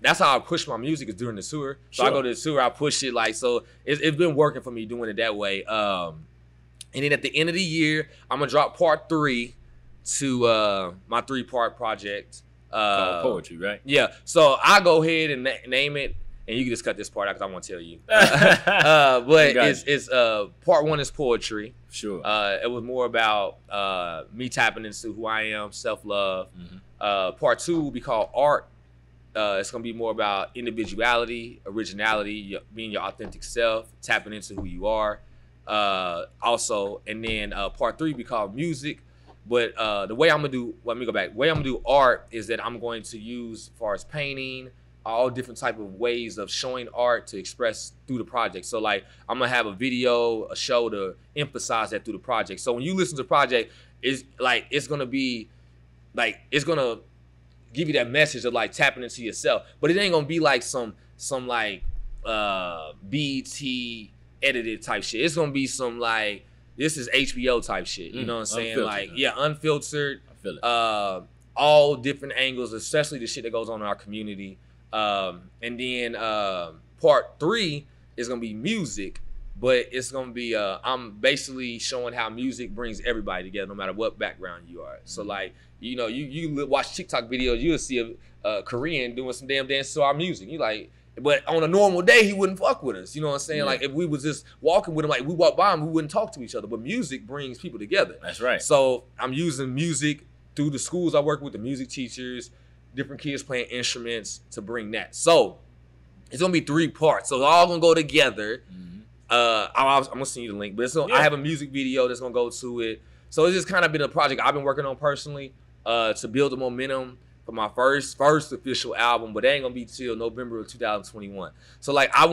that's how I push my music is during the tour. So I go to the tour, I push it, like, so it's been working for me doing it that way. And then at the end of the year, I'm gonna drop part 3 to my 3-part project. Called Poetry, right? Yeah. So I go ahead and name it, and you can just cut this part out because I won't tell you. But it's part 1 is Poetry. Sure. It was more about me tapping into who I am, self-love. Part 2 will be called Art. It's gonna be more about individuality, originality, being your authentic self, tapping into who you are. Also, and then part 3 be called Music. But the way I'm gonna do, let me go back. The way I'm gonna do art is that I'm going to use, as far as painting, all different type of ways of showing art to express through the project. So, like, I'm gonna have a video, a show to emphasize that through the project. So when you listen to the project, it's gonna be like, it's gonna give you that message of, like, tapping into yourself. But it ain't gonna be like some like BT edited type shit. It's gonna be some, like, this is HBO type shit. You know what I'm saying? Like, yeah, unfiltered. I feel it. All different angles, especially the shit that goes on in our community. And then part 3 is gonna be music, but it's gonna be I'm basically showing how music brings everybody together, no matter what background you are. So, like, you know, you watch TikTok videos, you'll see a Korean doing some damn dance to our music. You like, but on a normal day, he wouldn't fuck with us. You know what I'm saying? Yeah. Like, if we was just walking with him, like, we walk by him, we wouldn't talk to each other. But music brings people together. That's right. So I'm using music through the schools I work with, the music teachers, different kids playing instruments to bring that. So it's gonna be 3 parts. So it's all gonna go together. I'm gonna send you the link, but I have a music video that's gonna go to it. So it's just kind of been a project I've been working on personally to build the momentum for my first official album, but it ain't gonna be till November of 2021. So, like, I'm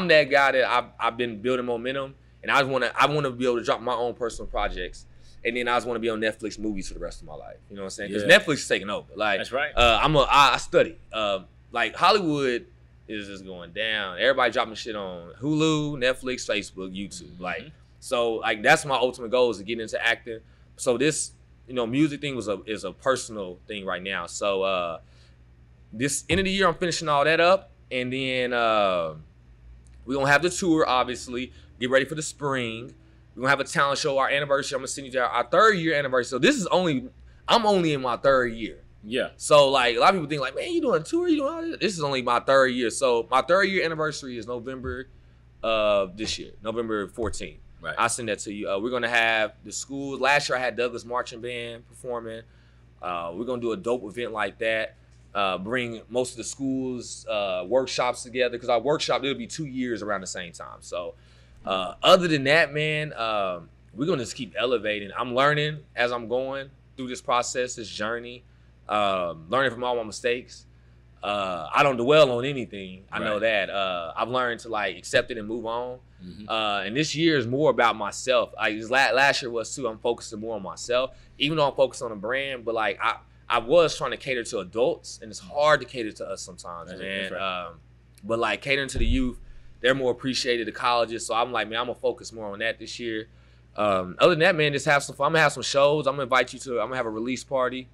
that guy that I've been building momentum, and I wanna be able to drop my own personal projects, and then I just want to be on Netflix movies for the rest of my life. You know what I'm saying? Because Netflix is taking over. Like, that's right. I study. Like, Hollywood is just going down. Everybody dropping shit on Hulu, Netflix, Facebook, YouTube. Like, so, like, that's my ultimate goal, is to get into acting. So this, you know, music thing is a personal thing right now. So this end of the year, I'm finishing all that up, and then we're gonna have the tour. Obviously, get ready for the spring. We're gonna have a talent show, our anniversary. I'm gonna send you to our 3rd year anniversary. So this is I'm only in my 3rd year. Yeah. So, like, a lot of people think, like, man, you doing a tour? You doing all this? This is only my 3rd year. So my 3rd year anniversary is November of this year, November 14th. Right. I'll send that to you. We're gonna have the schools. Last year I had Douglas Marching Band performing. We're gonna do a dope event like that. Bring most of the schools workshops together, because our workshop, it'll be 2 years around the same time. So other than that, man, we're gonna just keep elevating. I'm learning as I'm going through this process, this journey, learning from all my mistakes. I don't dwell on anything. I know that. I've learned to, like, accept it and move on. And this year is more about myself. Last year was too. I'm focusing more on myself, even though I'm focused on a brand. But, like, I was trying to cater to adults, and it's hard to cater to us sometimes, man. Right. But, like, catering to the youth, they're more appreciated, the colleges. So I'm like, man, I'm gonna focus more on that this year. Other than that, man, just have some fun. I'm gonna have some shows. I'm gonna invite you to. I'm gonna have a release party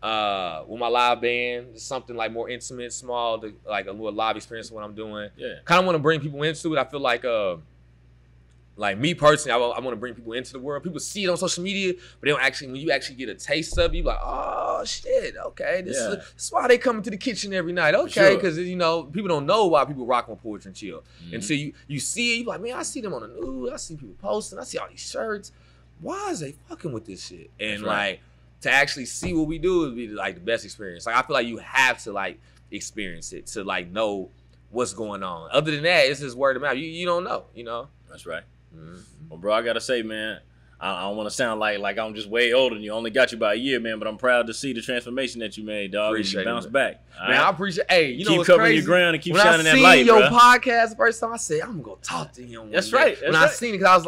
with my live band. Something like more intimate, small, like a little live experience of what I'm doing. Yeah. Kind of want to bring people into it. I feel like me personally, I want to bring people into the world. People see it on social media, but they don't actually. When you actually get a taste of it, you're like, oh shit, okay, this is why they come into the kitchen every night, okay? Because you know, people don't know why people rock on Poetry and Chill until you see it. You're like, man, I see them on the news. I see people posting. I see all these shirts. Why is they fucking with this shit? And like, to actually see what we do would be, like, the best experience. Like, I feel like you have to, like, experience it to like know what's going on. Other than that, it's just word of mouth. You don't know, you know. That's right. Mm-hmm. Well, bro, I gotta say, man, I don't want to sound like I'm just way older than you. I only got you by a year, man, but I'm proud to see the transformation that you made, dog. Appreciate you bounced it, back. Man, right? I appreciate. Hey, you know keep what's covering crazy? your ground and keep when shining that light, I seen your bro. podcast the first time, I said I'm gonna talk to him. That's one day. right. That's when right. I seen it, cause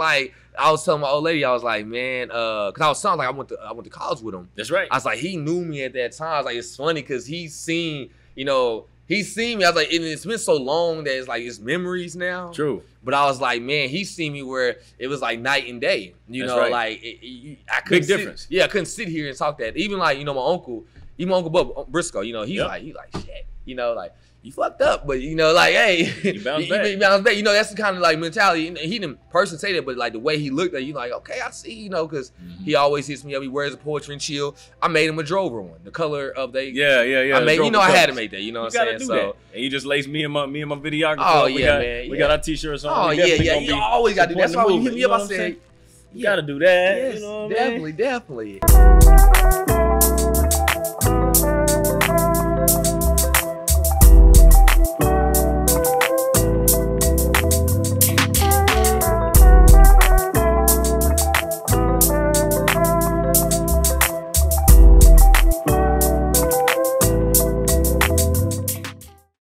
I was telling my old lady, I was like, man, cause I was sounding like I went to college with him. That's right. I was like, he knew me at that time. I was like, it's funny cause he's seen me. I was like, and it's been so long that it's like it's memories now. True. But I was like, man, he seen me where it was like night and day. That's right. Like I couldn't Big difference. I couldn't sit here and talk that. Even like, my uncle, Bub Briscoe, he's like shit, like you fucked up, but like, hey, you bounced back. You bounced back. That's the kind of like mentality. He didn't personally say that, but like the way he looked at you, like, okay, I see, because he always hits me up. He wears a poetry and chill. I made him a Drover one, the color of they. Yeah. I made, I had to make that. You know what I'm saying? So, and you just laced me and my videographer. Oh yeah, man. We got our t-shirts on. Oh yeah. You always got to do that. That's why when you hit me up, I said, you got to do that. Yes, You know what I mean? definitely.